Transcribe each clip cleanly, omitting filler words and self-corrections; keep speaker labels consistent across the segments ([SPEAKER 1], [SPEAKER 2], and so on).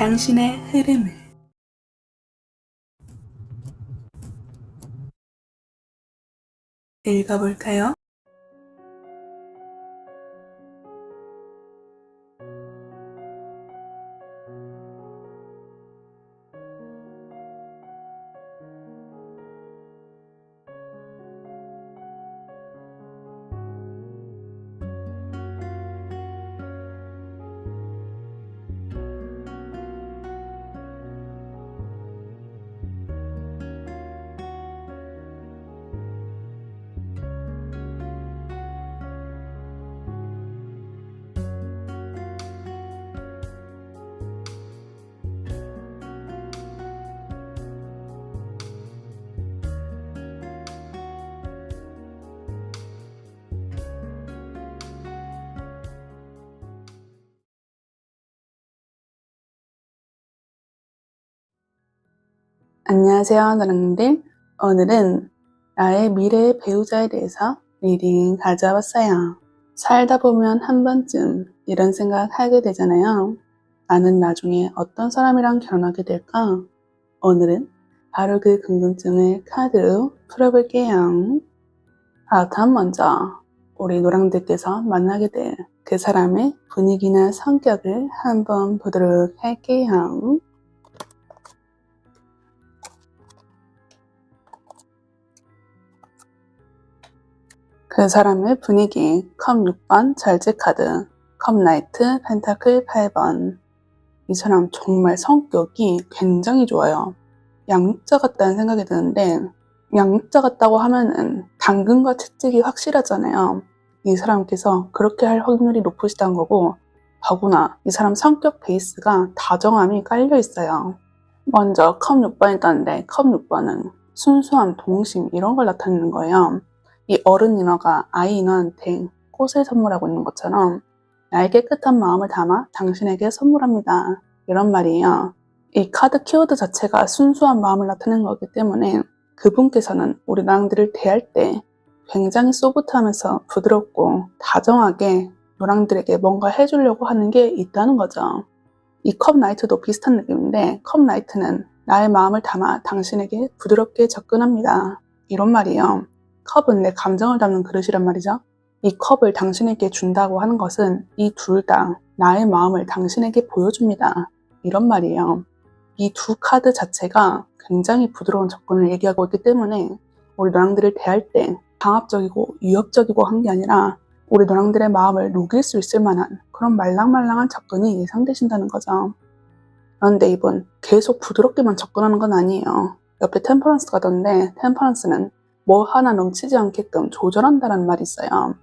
[SPEAKER 1] 당신의 흐름을 읽어볼까요? 안녕하세요, 노랑님들. 오늘은 나의 미래의 배우자에 대해서 리딩 가져왔어요. 살다 보면 한 번쯤 이런 생각 하게 되잖아요. 나는 나중에 어떤 사람이랑 결혼하게 될까? 오늘은 바로 그 궁금증을 카드로 풀어볼게요. 다음 먼저 우리 노랑들께서 만나게 될 그 사람의 분위기나 성격을 한번 보도록 할게요. 그 사람의 분위기, 컵 6번 절제 카드, 컵 나이트, 펜타클 8번. 이 사람 정말 성격이 굉장히 좋아요. 양육자 같다는 생각이 드는데, 양육자 같다고 하면은 당근과 채찍이 확실하잖아요. 이 사람께서 그렇게 할 확률이 높으시다는 거고, 더구나 이 사람 성격 베이스가 다정함이 깔려 있어요. 먼저 컵 6번이 떴는데, 컵 6번은 순수함, 동심 이런 걸 나타내는 거예요. 이 어른 인어가 아이 인어한테 꽃을 선물하고 있는 것처럼 나의 깨끗한 마음을 담아 당신에게 선물합니다. 이런 말이에요. 이 카드 키워드 자체가 순수한 마음을 나타내는 거기 때문에 그분께서는 우리 노랑들을 대할 때 굉장히 소프트하면서 부드럽고 다정하게 노랑들에게 뭔가 해주려고 하는 게 있다는 거죠. 이 컵 나이트도 비슷한 느낌인데 컵 나이트는 나의 마음을 담아 당신에게 부드럽게 접근합니다. 이런 말이에요. 컵은 내 감정을 담는 그릇이란 말이죠. 이 컵을 당신에게 준다고 하는 것은 이 둘 다 나의 마음을 당신에게 보여줍니다. 이런 말이에요. 이 두 카드 자체가 굉장히 부드러운 접근을 얘기하고 있기 때문에 우리 노랑들을 대할 때 강압적이고 위협적이고 한 게 아니라 우리 노랑들의 마음을 녹일 수 있을 만한 그런 말랑말랑한 접근이 예상되신다는 거죠. 그런데 이분 계속 부드럽게만 접근하는 건 아니에요. 옆에 템퍼런스가 던데 템퍼런스는 뭐 하나 넘치지 않게끔 조절한다는 말이 있어요.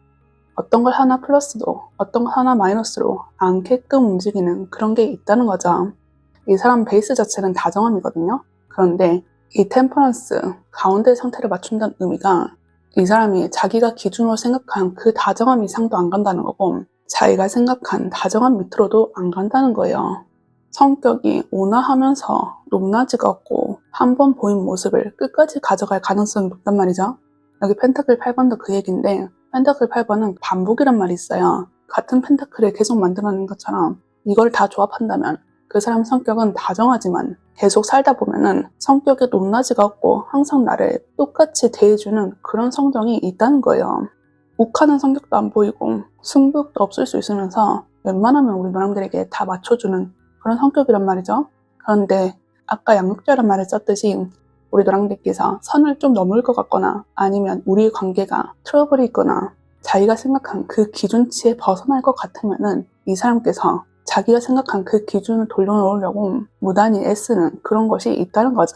[SPEAKER 1] 어떤 걸 하나 플러스도 어떤 걸 하나 마이너스로 않게끔 움직이는 그런 게 있다는 거죠. 이 사람 베이스 자체는 다정함이거든요. 그런데 이 템퍼런스 가운데 상태를 맞춘다는 의미가 이 사람이 자기가 기준으로 생각한 그 다정함 이상도 안 간다는 거고 자기가 생각한 다정함 밑으로도 안 간다는 거예요. 성격이 온화하면서 높낮이가 없고 한 번 보인 모습을 끝까지 가져갈 가능성이 높단 말이죠. 여기 펜타클 8번도 그 얘기인데 펜타클 8번은 반복이란 말이 있어요. 같은 펜타클을 계속 만들어내는 것처럼 이걸 다 조합한다면 그 사람 성격은 다정하지만 계속 살다 보면은 성격에 높낮이가 없고 항상 나를 똑같이 대해주는 그런 성정이 있다는 거예요. 욱하는 성격도 안 보이고 승부욕도 없을 수 있으면서 웬만하면 우리 노랑들에게 다 맞춰주는 그런 성격이란 말이죠. 그런데 아까 양육자란 말을 썼듯이 우리 노랑들께서 선을 좀 넘을 것 같거나 아니면 우리 관계가 트러블이 있거나 자기가 생각한 그 기준치에 벗어날 것 같으면은 이 사람께서 자기가 생각한 그 기준을 돌려놓으려고 무단히 애쓰는 그런 것이 있다는 거죠.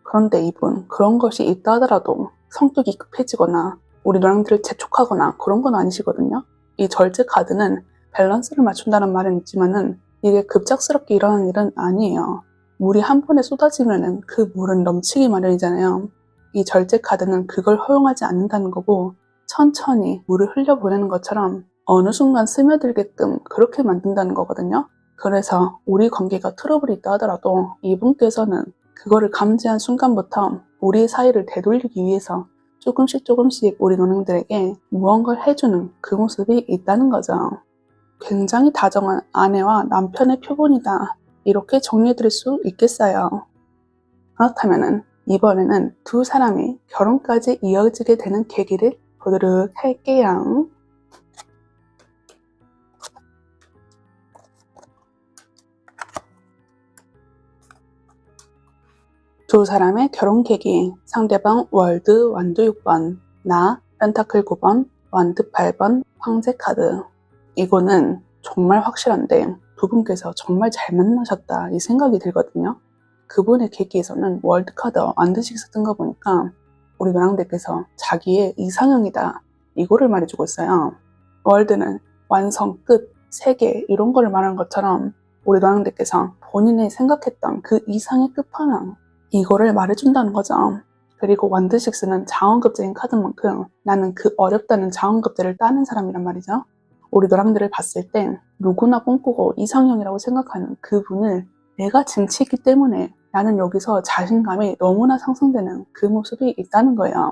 [SPEAKER 1] 그런데 이분 그런 것이 있다 하더라도 성격이 급해지거나 우리 노랑들을 재촉하거나 그런 건 아니시거든요. 이 절제 카드는 밸런스를 맞춘다는 말은 있지만은 이게 급작스럽게 일어나는 일은 아니에요. 물이 한 번에 쏟아지면은 그 물은 넘치기 마련이잖아요. 이 절제 카드는 그걸 허용하지 않는다는 거고 천천히 물을 흘려보내는 것처럼 어느 순간 스며들게끔 그렇게 만든다는 거거든요. 그래서 우리 관계가 트러블이 있다 하더라도 이분께서는 그거를 감지한 순간부터 우리 사이를 되돌리기 위해서 조금씩 우리 노랑들에게 무언가를 해주는 그 모습이 있다는 거죠. 굉장히 다정한 아내와 남편의 표본이다. 이렇게 정리해드릴 수 있겠어요. 그렇다면 이번에는 두 사람이 결혼까지 이어지게 되는 계기를 보도록 할게요. 두 사람의 결혼 계기, 상대방 월드 완두 6번, 나 펜타클 9번, 완드 8번, 황제 카드. 이거는 정말 확실한데 두 분께서 정말 잘 만나셨다 이 생각이 들거든요. 그분의 계기에서는 월드 카드 완드 식스 뜬 거 보니까 우리 노랑대께서 자기의 이상형이다 이거를 말해주고 있어요. 월드는 완성, 끝, 세계 이런 거를 말한 것처럼 우리 노랑대께서 본인이 생각했던 그 이상의 끝판왕 이거를 말해준다는 거죠. 그리고 완드식스는 자원급제인 카드만큼 나는 그 어렵다는 자원급제를 따는 사람이란 말이죠. 우리 노랑들을 봤을 때 누구나 꿈꾸고 이상형이라고 생각하는 그분을 내가 쟁취했기 때문에 나는 여기서 자신감이 너무나 상승되는 그 모습이 있다는 거예요.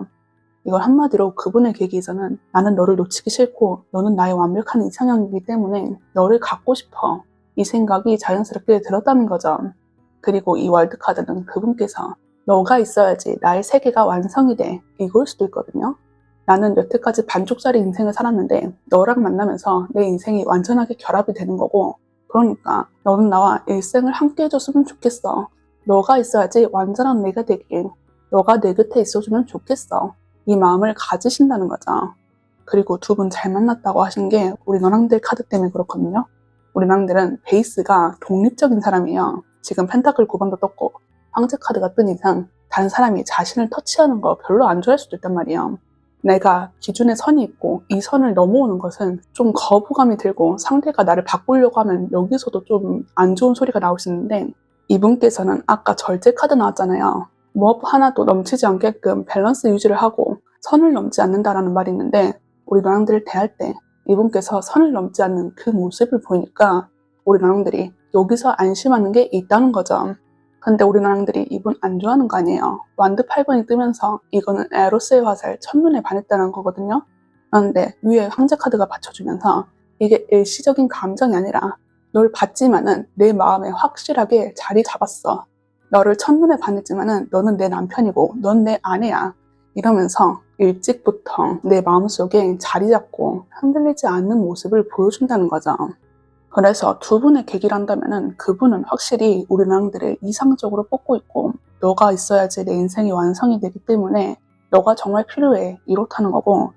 [SPEAKER 1] 이걸 한마디로 그분의 계기에서는 나는 너를 놓치기 싫고 너는 나의 완벽한 이상형이기 때문에 너를 갖고 싶어 이 생각이 자연스럽게 들었다는 거죠. 그리고 이 월드카드는 그분께서 너가 있어야지 나의 세계가 완성이 돼 이걸 수도 있거든요. 나는 여태까지 반쪽짜리 인생을 살았는데 너랑 만나면서 내 인생이 완전하게 결합이 되는 거고 그러니까 너는 나와 일생을 함께 해줬으면 좋겠어. 너가 있어야지 완전한 내가 되길. 너가 내 곁에 있어주면 좋겠어. 이 마음을 가지신다는 거죠. 그리고 두 분 잘 만났다고 하신 게 우리 너랑들 카드 때문에 그렇거든요. 우리 너랑들은 베이스가 독립적인 사람이에요. 지금 펜타클 9번도 떴고 황제 카드가 뜬 이상 다른 사람이 자신을 터치하는 거 별로 안 좋아할 수도 있단 말이에요. 내가 기준에 선이 있고 이 선을 넘어오는 것은 좀 거부감이 들고 상대가 나를 바꾸려고 하면 여기서도 좀 안 좋은 소리가 나올 수 있는데 이분께서는 아까 절제 카드 나왔잖아요. 뭐 하나도 넘치지 않게끔 밸런스 유지를 하고 선을 넘지 않는다라는 말이 있는데 우리 너랑들을 대할 때 이분께서 선을 넘지 않는 그 모습을 보이니까 우리 너랑들이 여기서 안심하는 게 있다는 거죠. 근데 우리 너랑들이 이분 안 좋아하는 거 아니에요. 완드 8번이 뜨면서 이거는 에로스의 화살 첫눈에 반했다는 거거든요. 그런데 위에 황제 카드가 받쳐주면서 이게 일시적인 감정이 아니라 널 봤지만은 내 마음에 확실하게 자리 잡았어. 너를 첫눈에 반했지만은 너는 내 남편이고 넌 내 아내야. 이러면서 일찍부터 내 마음속에 자리 잡고 흔들리지 않는 모습을 보여준다는 거죠. 그래서 두 분의 계기를 한다면은 그분은 확실히 우리 너랑들을 이상적으로 뽑고 있고 너가 있어야지 내 인생이 완성이 되기 때문에 너가 정말 필요해 이렇다는 거고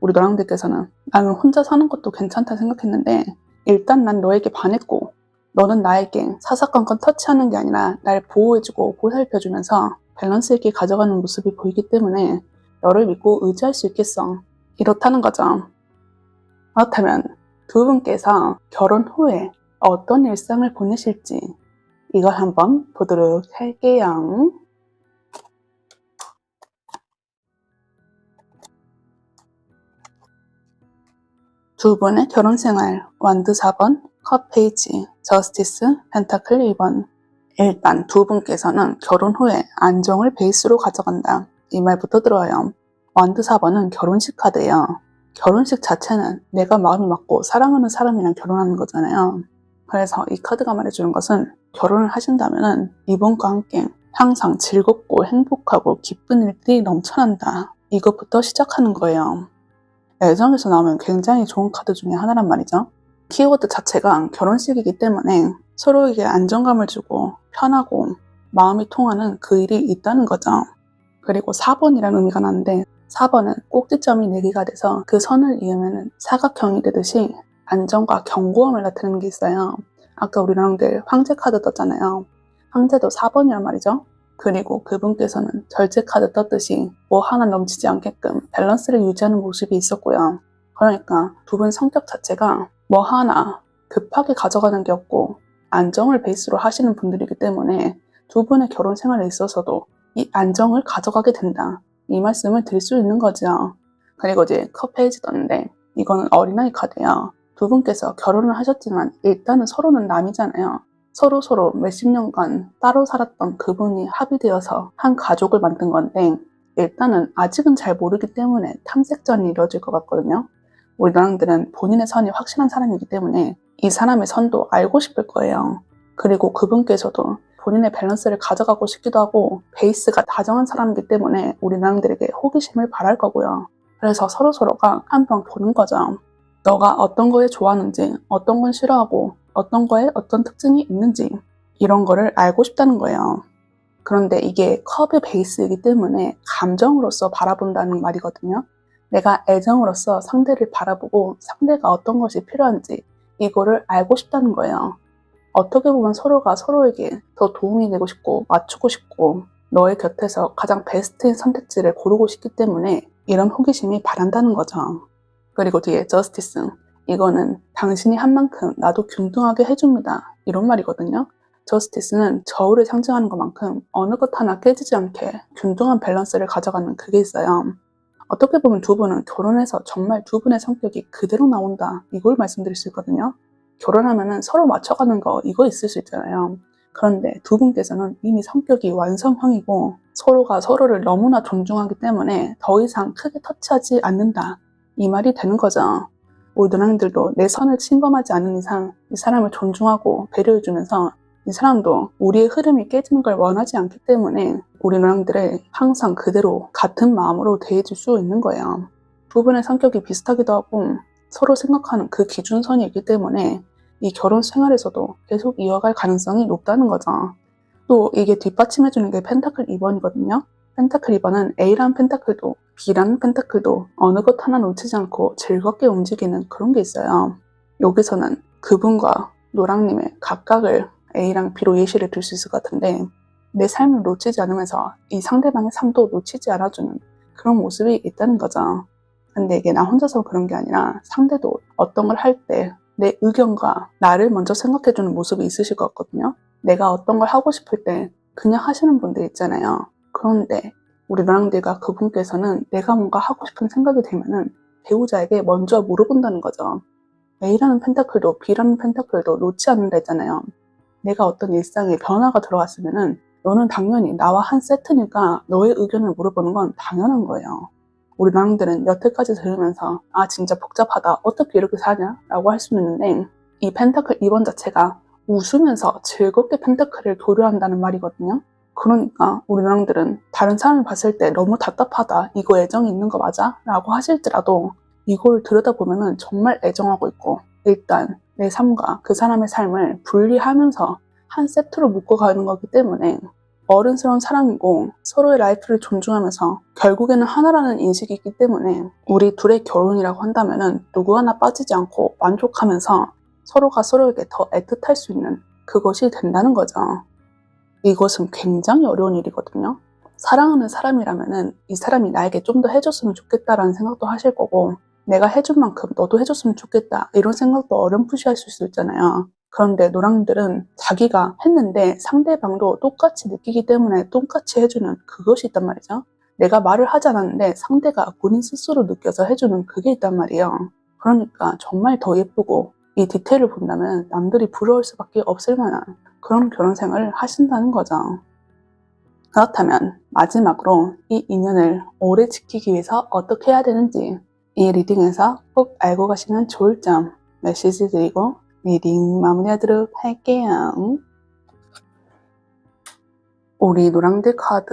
[SPEAKER 1] 우리 너랑들께서는 나는 혼자 사는 것도 괜찮다 생각했는데 일단 난 너에게 반했고 너는 나에게 사사건건 터치하는 게 아니라 날 보호해주고 보살펴주면서 밸런스 있게 가져가는 모습이 보이기 때문에 너를 믿고 의지할 수 있겠어 이렇다는 거죠. 그렇다면 두 분께서 결혼 후에 어떤 일상을 보내실지 이걸 한번 보도록 할게요. 두 분의 결혼 생활 완드 4번, 컵 페이지, 저스티스, 펜타클 2번. 일단 두 분께서는 결혼 후에 안정을 베이스로 가져간다. 이 말부터 들어요. 완드 4번은 결혼식 카드예요. 결혼식 자체는 내가 마음이 맞고 사랑하는 사람이랑 결혼하는 거잖아요. 그래서 이 카드가 말해주는 것은 결혼을 하신다면 이분과 함께 항상 즐겁고 행복하고 기쁜 일들이 넘쳐난다. 이것부터 시작하는 거예요. 애정에서 나오면 굉장히 좋은 카드 중에 하나란 말이죠. 키워드 자체가 결혼식이기 때문에 서로에게 안정감을 주고 편하고 마음이 통하는 그 일이 있다는 거죠. 그리고 4번이라는 의미가 나는데 4번은 꼭지점이 4개가 돼서 그 선을 이으면 사각형이 되듯이 안정과 견고함을 나타내는 게 있어요. 아까 우리 너랑들 황제 카드 떴잖아요. 황제도 4번이란 말이죠. 그리고 그분께서는 절제 카드 떴듯이 뭐 하나 넘치지 않게끔 밸런스를 유지하는 모습이 있었고요. 그러니까 두 분 성격 자체가 뭐 하나 급하게 가져가는 게 없고 안정을 베이스로 하시는 분들이기 때문에 두 분의 결혼 생활에 있어서도 이 안정을 가져가게 된다. 이 말씀을 드릴 수 있는 거죠. 그리고 이제 컵 페이지 떴는데 이거는 어린아이 카드예요. 두 분께서 결혼을 하셨지만 일단은 서로는 남이잖아요. 서로 몇십 년간 따로 살았던 그분이 합의되어서 한 가족을 만든 건데 일단은 아직은 잘 모르기 때문에 탐색전이 이루어질 것 같거든요. 우리 너랑들은 본인의 선이 확실한 사람이기 때문에 이 사람의 선도 알고 싶을 거예요. 그리고 그분께서도 본인의 밸런스를 가져가고 싶기도 하고 베이스가 다정한 사람이기 때문에 우리 나랑들에게 호기심을 바랄 거고요. 그래서 서로서로가 한번 보는 거죠. 너가 어떤 거에 좋아하는지, 어떤 건 싫어하고, 어떤 거에 어떤 특징이 있는지 이런 거를 알고 싶다는 거예요. 그런데 이게 컵의 베이스이기 때문에 감정으로서 바라본다는 말이거든요. 내가 애정으로서 상대를 바라보고 상대가 어떤 것이 필요한지 이거를 알고 싶다는 거예요. 어떻게 보면 서로가 서로에게 더 도움이 되고 싶고 맞추고 싶고 너의 곁에서 가장 베스트인 선택지를 고르고 싶기 때문에 이런 호기심이 바란다는 거죠. 그리고 뒤에 저스티스. 이거는 당신이 한 만큼 나도 균등하게 해줍니다. 이런 말이거든요. 저스티스는 저울을 상징하는 것만큼 어느 것 하나 깨지지 않게 균등한 밸런스를 가져가는 그게 있어요. 어떻게 보면 두 분은 결혼해서 정말 두 분의 성격이 그대로 나온다. 이걸 말씀드릴 수 있거든요. 결혼하면은 서로 맞춰가는 거 이거 있을 수 있잖아요. 그런데 두 분께서는 이미 성격이 완성형이고 서로가 서로를 너무나 존중하기 때문에 더 이상 크게 터치하지 않는다. 이 말이 되는 거죠. 우리 누나들도 내 선을 침범하지 않는 이상 이 사람을 존중하고 배려해주면서 이 사람도 우리의 흐름이 깨지는 걸 원하지 않기 때문에 우리 누나들을 항상 그대로 같은 마음으로 대해줄 수 있는 거예요. 두 분의 성격이 비슷하기도 하고 서로 생각하는 그 기준선이 있기 때문에 이 결혼 생활에서도 계속 이어갈 가능성이 높다는 거죠. 또 이게 뒷받침해주는 게 펜타클 2번이거든요. 펜타클 2번은 A라는 펜타클도 B라는 펜타클도 어느 것 하나 놓치지 않고 즐겁게 움직이는 그런 게 있어요. 여기서는 그분과 노랑님의 각각을 A랑 B로 예시를 들 수 있을 것 같은데 내 삶을 놓치지 않으면서 이 상대방의 삶도 놓치지 않아주는 그런 모습이 있다는 거죠. 근데 이게 나 혼자서 그런 게 아니라 상대도 어떤 걸 할 때 내 의견과 나를 먼저 생각해주는 모습이 있으실 것 같거든요. 내가 어떤 걸 하고 싶을 때 그냥 하시는 분들 있잖아요. 그런데 우리 너랑들과 그분께서는 내가 뭔가 하고 싶은 생각이 들면은 배우자에게 먼저 물어본다는 거죠. A라는 펜타클도 B라는 펜타클도 놓지 않는다 했잖아요. 내가 어떤 일상에 변화가 들어왔으면은 너는 당연히 나와 한 세트니까 너의 의견을 물어보는 건 당연한 거예요. 우리 나랑들은 여태까지 들으면서 아 진짜 복잡하다 어떻게 이렇게 사냐 라고 할 수는 있는데 이 펜타클 2번 자체가 웃으면서 즐겁게 펜타클을 교류한다는 말이거든요. 그러니까 우리 나랑들은 다른 사람을 봤을 때 너무 답답하다 이거 애정이 있는 거 맞아? 라고 하실지라도 이걸 들여다보면 정말 애정하고 있고 일단 내 삶과 그 사람의 삶을 분리하면서 한 세트로 묶어가는 거기 때문에 어른스러운 사랑이고 서로의 라이프를 존중하면서 결국에는 하나라는 인식이 있기 때문에 우리 둘의 결혼이라고 한다면 누구 하나 빠지지 않고 만족하면서 서로가 서로에게 더 애틋할 수 있는 그것이 된다는 거죠. 이것은 굉장히 어려운 일이거든요. 사랑하는 사람이라면 이 사람이 나에게 좀 더 해줬으면 좋겠다라는 생각도 하실 거고 내가 해준 만큼 너도 해줬으면 좋겠다 이런 생각도 어렴풋이 하실 수 있잖아요. 그런데 노랑들은 자기가 했는데 상대방도 똑같이 느끼기 때문에 똑같이 해주는 그것이 있단 말이죠. 내가 말을 하지 않았는데 상대가 본인 스스로 느껴서 해주는 그게 있단 말이에요. 그러니까 정말 더 예쁘고 이 디테일을 본다면 남들이 부러울 수밖에 없을 만한 그런 결혼 생활을 하신다는 거죠. 그렇다면 마지막으로 이 인연을 오래 지키기 위해서 어떻게 해야 되는지 이 리딩에서 꼭 알고 가시면 좋을 점 메시지 드리고 리딩 마무리하도록 할게요. 우리 노랑들 카드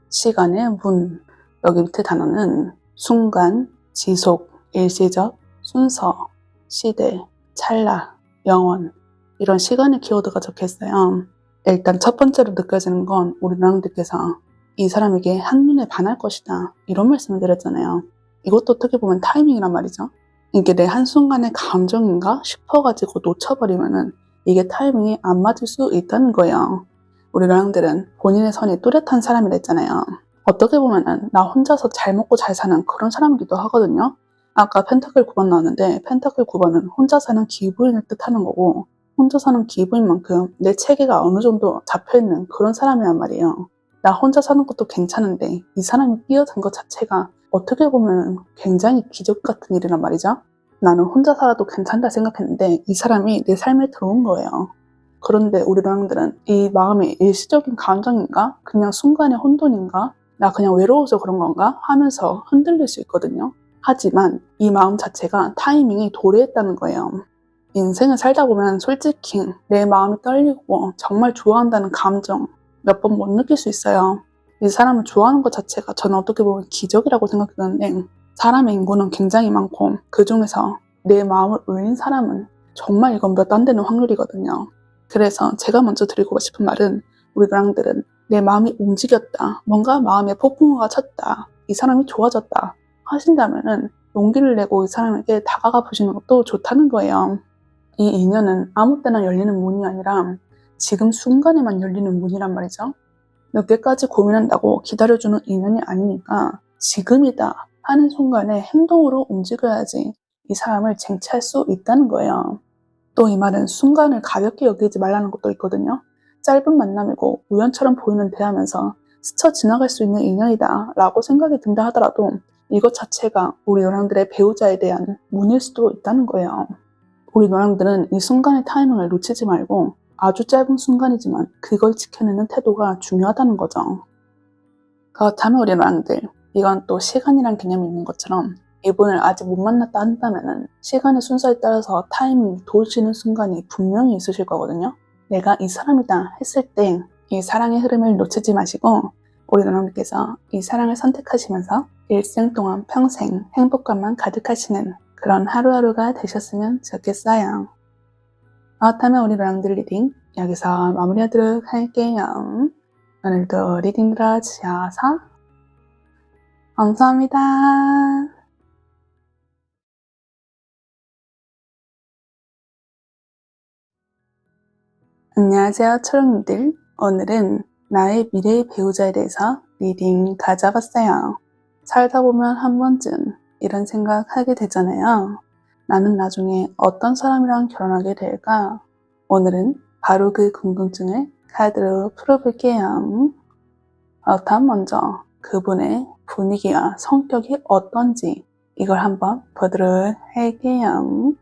[SPEAKER 1] 시간의 문 여기 밑에 단어는 순간, 지속, 일시적, 순서, 시대, 찰나, 영원 이런 시간의 키워드가 적혀있어요. 일단 첫 번째로 느껴지는 건 우리 노랑들께서 이 사람에게 한눈에 반할 것이다 이런 말씀을 드렸잖아요. 이것도 어떻게 보면 타이밍이란 말이죠. 이게 내 한순간의 감정인가 싶어가지고 놓쳐버리면은 이게 타이밍이 안 맞을 수 있다는 거예요. 우리 노랑들은 본인의 선이 뚜렷한 사람이랬잖아요. 어떻게 보면은 나 혼자서 잘 먹고 잘 사는 그런 사람이기도 하거든요. 아까 펜타클 9번 나왔는데 펜타클 9번은 혼자 사는 기부인을 뜻하는 거고 혼자 사는 기부인 만큼 내 체계가 어느 정도 잡혀있는 그런 사람이란 말이에요. 나 혼자 사는 것도 괜찮은데 이 사람이 끼어든 것 자체가 어떻게 보면 굉장히 기적 같은 일이란 말이죠. 나는 혼자 살아도 괜찮다 생각했는데 이 사람이 내 삶에 들어온 거예요. 그런데 우리 사람들은 이 마음이 일시적인 감정인가? 그냥 순간의 혼돈인가? 나 그냥 외로워서 그런 건가? 하면서 흔들릴 수 있거든요. 하지만 이 마음 자체가 타이밍이 도래했다는 거예요. 인생을 살다 보면 솔직히 내 마음이 떨리고 정말 좋아한다는 감정 몇 번 못 느낄 수 있어요. 이 사람을 좋아하는 것 자체가 저는 어떻게 보면 기적이라고 생각하는데, 사람의 인구는 굉장히 많고 그 중에서 내 마음을 울린 사람은 정말 이건 몇 안 되는 확률이거든요. 그래서 제가 먼저 드리고 싶은 말은, 우리 노랑들은 내 마음이 움직였다, 뭔가 마음에 폭풍우가 쳤다, 이 사람이 좋아졌다 하신다면은 용기를 내고 이 사람에게 다가가 보시는 것도 좋다는 거예요. 이 인연은 아무 때나 열리는 문이 아니라 지금 순간에만 열리는 문이란 말이죠. 늦게까지 고민한다고 기다려주는 인연이 아니니까 지금이다 하는 순간에 행동으로 움직여야지 이 사람을 쟁취할 수 있다는 거예요. 또 이 말은 순간을 가볍게 여기지 말라는 것도 있거든요. 짧은 만남이고 우연처럼 보이는 대화면서 스쳐 지나갈 수 있는 인연이다 라고 생각이 든다 하더라도 이것 자체가 우리 노랑들의 배우자에 대한 문일 수도 있다는 거예요. 우리 노랑들은 이 순간의 타이밍을 놓치지 말고 아주 짧은 순간이지만 그걸 지켜내는 태도가 중요하다는 거죠. 그렇다면 우리 노랑들, 이건 또 시간이란 개념이 있는 것처럼 이분을 아직 못 만났다 한다면 시간의 순서에 따라서 타이밍이 도우시는 순간이 분명히 있으실 거거든요. 내가 이 사람이다 했을 때 이 사랑의 흐름을 놓치지 마시고 우리 노랑들께서 이 사랑을 선택하시면서 일생 동안 평생 행복감만 가득하시는 그런 하루하루가 되셨으면 좋겠어요. 그렇다면 우리 노랑들 리딩 여기서 마무리하도록 할게요. 오늘도 리딩 들어주셔서 감사합니다. 안녕하세요, 초롱님들. 오늘은 나의 미래의 배우자에 대해서 리딩 가져봤어요. 살다 보면 한 번쯤 이런 생각 하게 되잖아요. 나는 나중에 어떤 사람이랑 결혼하게 될까? 오늘은 바로 그 궁금증을 카드로 풀어볼게요. 그렇다면 먼저 그분의 분위기와 성격이 어떤지 이걸 한번 보도록 할게요.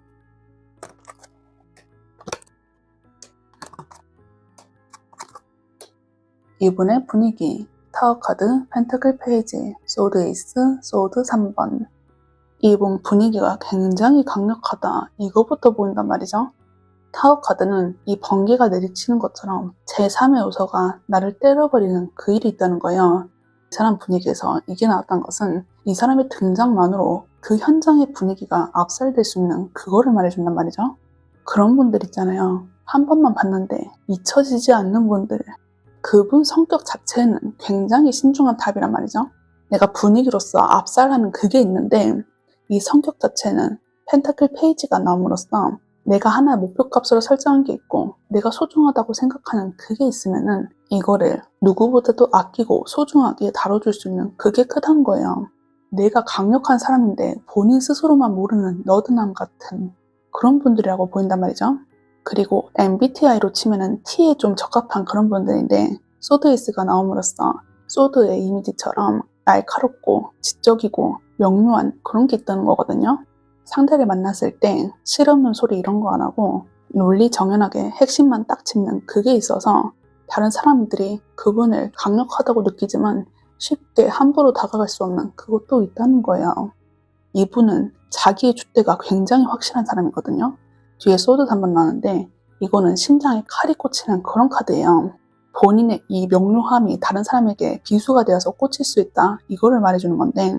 [SPEAKER 1] 이분의 분위기, 타워 카드, 펜타클 페이지, 소드 에이스, 소드 3번. 이분 분위기가 굉장히 강력하다, 이거부터 보인단 말이죠. 타워 카드는 이 번개가 내리치는 것처럼 제3의 요소가 나를 때려버리는 그 일이 있다는 거예요. 이 사람 분위기에서 이게 나왔던 것은 이 사람의 등장만으로 그 현장의 분위기가 압살될 수 있는 그거를 말해준단 말이죠. 그런 분들 있잖아요. 한 번만 봤는데 잊혀지지 않는 분들. 그분 성격 자체는 굉장히 신중한 타입이란 말이죠. 내가 분위기로서 압살하는 그게 있는데 이 성격 자체는 펜타클 페이지가 나옴으로써 내가 하나의 목표값으로 설정한 게 있고 내가 소중하다고 생각하는 그게 있으면은 이거를 누구보다도 아끼고 소중하게 다뤄줄 수 있는 그게 크다는 거예요. 내가 강력한 사람인데 본인 스스로만 모르는 너드남 같은 그런 분들이라고 보인단 말이죠. 그리고 MBTI로 치면은 T에 좀 적합한 그런 분들인데 소드 에이스가 나옴으로써 소드의 이미지처럼 날카롭고 지적이고 명료한 그런 게 있다는 거거든요. 상대를 만났을 때 실없는 소리 이런 거 안 하고 논리 정연하게 핵심만 딱 짚는 그게 있어서 다른 사람들이 그분을 강력하다고 느끼지만 쉽게 함부로 다가갈 수 없는 그것도 있다는 거예요. 이분은 자기의 줏대가 굉장히 확실한 사람이거든요. 뒤에 소드 한번 나오는데 이거는 심장에 칼이 꽂히는 그런 카드예요. 본인의 이 명료함이 다른 사람에게 비수가 되어서 꽂힐 수 있다, 이거를 말해주는 건데,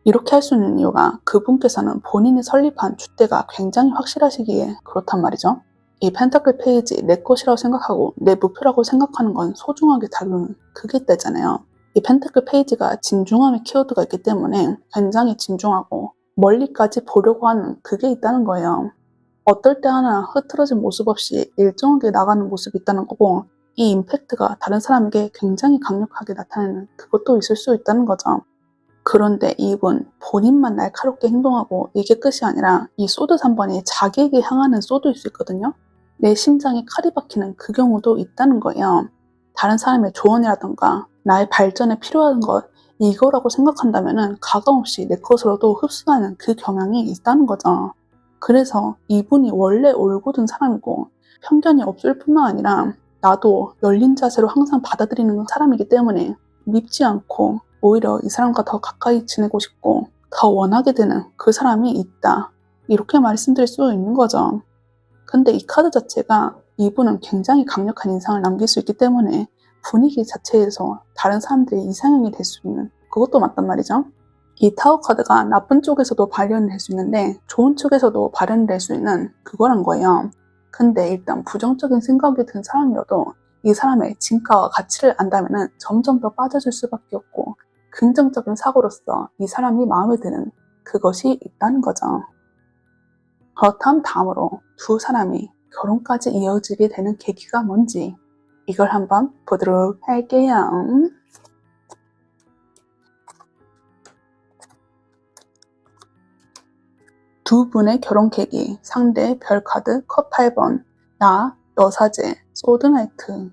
[SPEAKER 1] 이렇게 할 수 있는 이유가 그분께서는 본인이 설립한 줏대가 굉장히 확실하시기에 그렇단 말이죠. 이 펜타클 페이지 내 것이라고 생각하고 내 목표라고 생각하는 건 소중하게 다루는 그게 있다잖아요. 이 펜타클 페이지가 진중함의 키워드가 있기 때문에 굉장히 진중하고 멀리까지 보려고 하는 그게 있다는 거예요. 어떨 때 하나 흐트러진 모습 없이 일정하게 나가는 모습이 있다는 거고, 이 임팩트가 다른 사람에게 굉장히 강력하게 나타나는 그것도 있을 수 있다는 거죠. 그런데 이분 본인만 날카롭게 행동하고 이게 끝이 아니라 이 소드 3번이 자기에게 향하는 소드일 수 있거든요. 내 심장에 칼이 박히는 그 경우도 있다는 거예요. 다른 사람의 조언이라던가 나의 발전에 필요한 것 이거라고 생각한다면 가감없이 내 것으로도 흡수하는 그 경향이 있다는 거죠. 그래서 이분이 원래 올곧은 사람이고 편견이 없을 뿐만 아니라 나도 열린 자세로 항상 받아들이는 사람이기 때문에 밉지 않고 오히려 이 사람과 더 가까이 지내고 싶고 더 원하게 되는 그 사람이 있다, 이렇게 말씀드릴 수 있는 거죠. 근데 이 카드 자체가 이분은 굉장히 강력한 인상을 남길 수 있기 때문에 분위기 자체에서 다른 사람들이 이상형이 될 수 있는 그것도 맞단 말이죠. 이 타워 카드가 나쁜 쪽에서도 발현을 할 수 있는데 좋은 쪽에서도 발현을 할 수 있는 그거란 거예요. 근데 일단 부정적인 생각이 든 사람이어도 이 사람의 진가와 가치를 안다면 점점 더 빠져들 수밖에 없고 긍정적인 사고로서 이 사람이 마음에 드는 그것이 있다는 거죠. 그렇다면 다음으로 두 사람이 결혼까지 이어지게 되는 계기가 뭔지 이걸 한번 보도록 할게요. 두 분의 결혼 계기, 상대 별카드, 컵 8번, 나, 여사제, 소드나이트.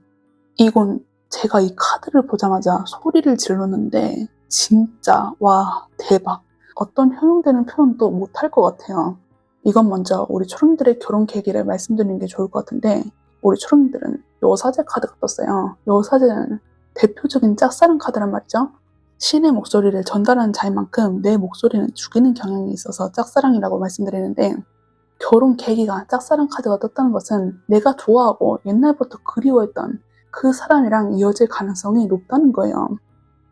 [SPEAKER 1] 이건 제가 이 카드를 보자마자 소리를 질렀는데 진짜 와 대박. 어떤 형용되는 표현도 못할 것 같아요. 이건 먼저 우리 초롱들의 결혼 계기를 말씀드리는 게 좋을 것 같은데 우리 초롱들은 여사제 카드가 떴어요. 여사제는 대표적인 짝사랑 카드란 말이죠. 신의 목소리를 전달하는 자인 만큼 내 목소리는 죽이는 경향이 있어서 짝사랑이라고 말씀드리는데 결혼 계기가 짝사랑 카드가 떴다는 것은 내가 좋아하고 옛날부터 그리워했던 그 사람이랑 이어질 가능성이 높다는 거예요.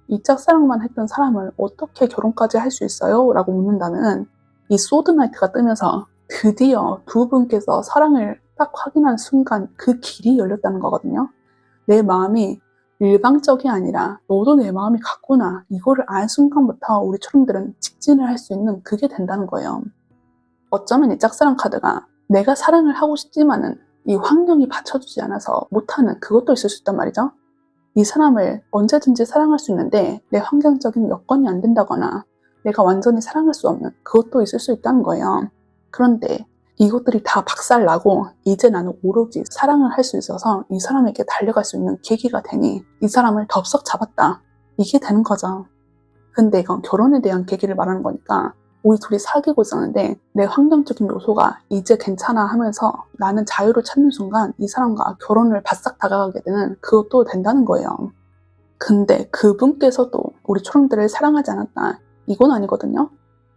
[SPEAKER 1] 이 짝사랑만 했던 사람을 어떻게 결혼까지 할 수 있어요? 라고 묻는다면 이 소드나이트가 뜨면서 드디어 두 분께서 사랑을 딱 확인한 순간 그 길이 열렸다는 거거든요. 내 마음이 일방적이 아니라 너도 내 마음이 같구나 이거를 알 순간부터 우리 초롱들은 직진을 할 수 있는 그게 된다는 거예요. 어쩌면 이 짝사랑 카드가 내가 사랑을 하고 싶지만은 이 환경이 받쳐주지 않아서 못하는 그것도 있을 수 있단 말이죠. 이 사람을 언제든지 사랑할 수 있는데 내 환경적인 여건이 안 된다거나 내가 완전히 사랑할 수 없는 그것도 있을 수 있다는 거예요. 그런데 이것들이 다 박살나고 이제 나는 오로지 사랑을 할 수 있어서 이 사람에게 달려갈 수 있는 계기가 되니 이 사람을 덥석 잡았다. 이게 되는 거죠. 근데 이건 결혼에 대한 계기를 말하는 거니까 우리 둘이 사귀고 있었는데 내 환경적인 요소가 이제 괜찮아 하면서 나는 자유를 찾는 순간 이 사람과 결혼을 바싹 다가가게 되는 그것도 된다는 거예요. 근데 그분께서도 우리 초롱들을 사랑하지 않았다. 이건 아니거든요.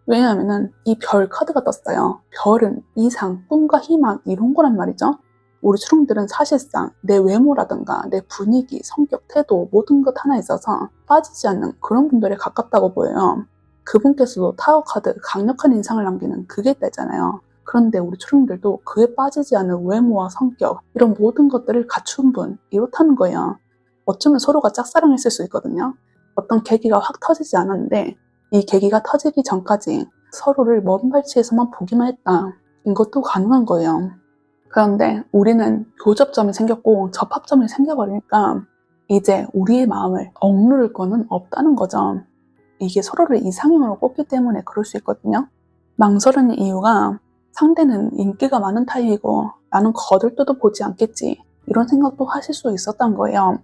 [SPEAKER 1] 왜냐하면 이 별 카드가 떴어요. 별은 이상, 꿈과 희망 이런 거란 말이죠. 우리 초롱들은 사실상 내 외모라든가 내 분위기, 성격, 태도 모든 것 하나 있어서 빠지지 않는 그런 분들에 가깝다고 보여요. 그분께서도 타워 카드 강력한 인상을 남기는 그게 있다잖아요. 그런데 우리 초롱들도 그에 빠지지 않은 외모와 성격 이런 모든 것들을 갖춘 분 이렇다는 거예요. 어쩌면 서로가 짝사랑했을 수 있거든요. 어떤 계기가 확 터지지 않았는데 이 계기가 터지기 전까지 서로를 먼 발치에서만 보기만 했다. 이것도 가능한 거예요. 그런데 우리는 교접점이 생겼고 접합점이 생겨버리니까 이제 우리의 마음을 억누를 거는 없다는 거죠. 이게 서로를 이상형으로 꼽기 때문에 그럴 수 있거든요. 망설이는 이유가 상대는 인기가 많은 타입이고 나는 거들떠도 보지 않겠지 이런 생각도 하실 수 있었던 거예요.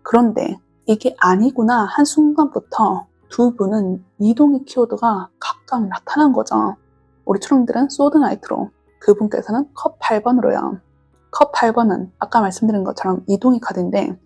[SPEAKER 1] 그런데 이게 아니구나 한 순간부터 두 분은 이동의 키워드가 각각 나타난 거죠. 우리 초롱들은 소드나이트로 그분께서는 컵 8번으로요. 컵 8번은 아까 말씀드린 것처럼 이동의 카드인데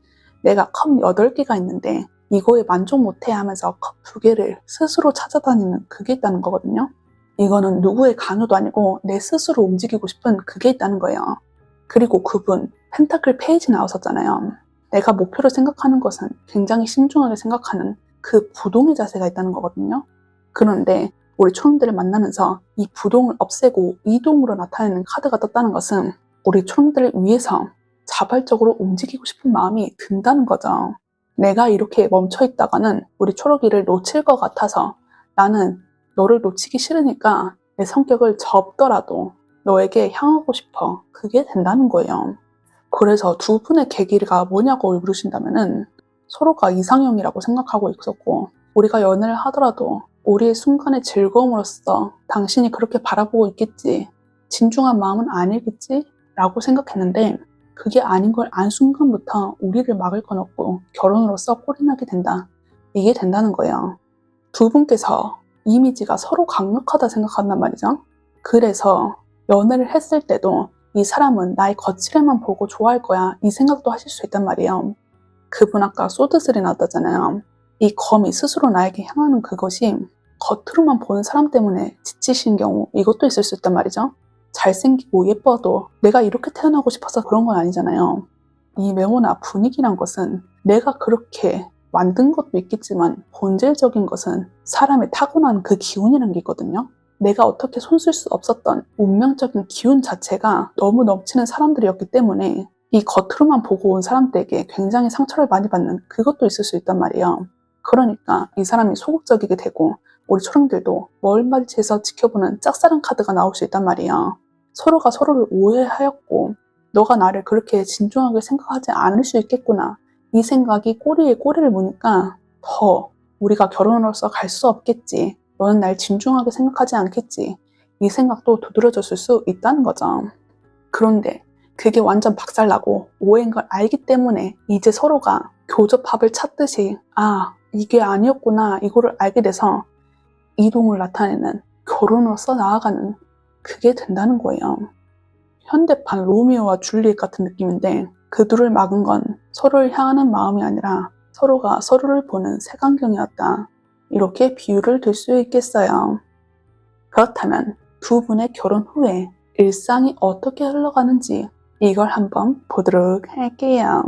[SPEAKER 1] 내가 컵 8개가 있는데 이거에 만족 못해 하면서 컵 2개를 스스로 찾아다니는 그게 있다는 거거든요. 이거는 누구의 강요도 아니고 내 스스로 움직이고 싶은 그게 있다는 거예요. 그리고 그분 펜타클 페이지 나왔었잖아요. 내가 목표로 생각하는 것은 굉장히 신중하게 생각하는 그 부동의 자세가 있다는 거거든요. 그런데 우리 초롱들을 만나면서 이 부동을 없애고 이동으로 나타내는 카드가 떴다는 것은 우리 초롱들을 위해서 자발적으로 움직이고 싶은 마음이 든다는 거죠. 내가 이렇게 멈춰있다가는 우리 초록이를 놓칠 것 같아서 나는 너를 놓치기 싫으니까 내 성격을 접더라도 너에게 향하고 싶어. 그게 된다는 거예요. 그래서 두 분의 계기가 뭐냐고 물으신다면은 서로가 이상형이라고 생각하고 있었고 우리가 연애를 하더라도 우리의 순간의 즐거움으로써 당신이 그렇게 바라보고 있겠지. 진중한 마음은 아니겠지? 라고 생각했는데 그게 아닌 걸 안 순간부터 우리를 막을 건 없고 결혼으로서 꼴이 나게 된다. 이게 된다는 거예요. 두 분께서 이미지가 서로 강력하다 생각한단 말이죠. 그래서 연애를 했을 때도 이 사람은 나의 거칠에만 보고 좋아할 거야 이 생각도 하실 수 있단 말이에요. 그분 아까 소드슬이 나왔다잖아요. 이 검이 스스로 나에게 향하는 그것이 겉으로만 보는 사람 때문에 지치신 경우 이것도 있을 수 있단 말이죠. 잘생기고 예뻐도 내가 이렇게 태어나고 싶어서 그런 건 아니잖아요. 이 외모나 분위기란 것은 내가 그렇게 만든 것도 있겠지만 본질적인 것은 사람의 타고난 그 기운이라는 게 있거든요. 내가 어떻게 손쓸 수 없었던 운명적인 기운 자체가 너무 넘치는 사람들이었기 때문에 이 겉으로만 보고 온 사람들에게 굉장히 상처를 많이 받는 그것도 있을 수 있단 말이에요. 그러니까 이 사람이 소극적이게 되고 우리 초령들도 멀마치해서 지켜보는 짝사랑 카드가 나올 수 있단 말이에요. 서로가 서로를 오해하였고 너가 나를 그렇게 진중하게 생각하지 않을 수 있겠구나. 이 생각이 꼬리에 꼬리를 무니까 더 우리가 결혼으로서 갈 수 없겠지. 너는 날 진중하게 생각하지 않겠지. 이 생각도 두드러졌을 수 있다는 거죠. 그런데 그게 완전 박살나고 오해인 걸 알기 때문에 이제 서로가 교접합을 찾듯이 아 이게 아니었구나 이거를 알게 돼서 이동을 나타내는 결혼으로서 나아가는 그게 된다는 거예요. 현대판 로미오와 줄리엣 같은 느낌인데 그 둘을 막은 건 서로를 향하는 마음이 아니라 서로가 서로를 보는 색안경이었다. 이렇게 비유를 들 수 있겠어요. 그렇다면 두 분의 결혼 후에 일상이 어떻게 흘러가는지 이걸 한번 보도록 할게요.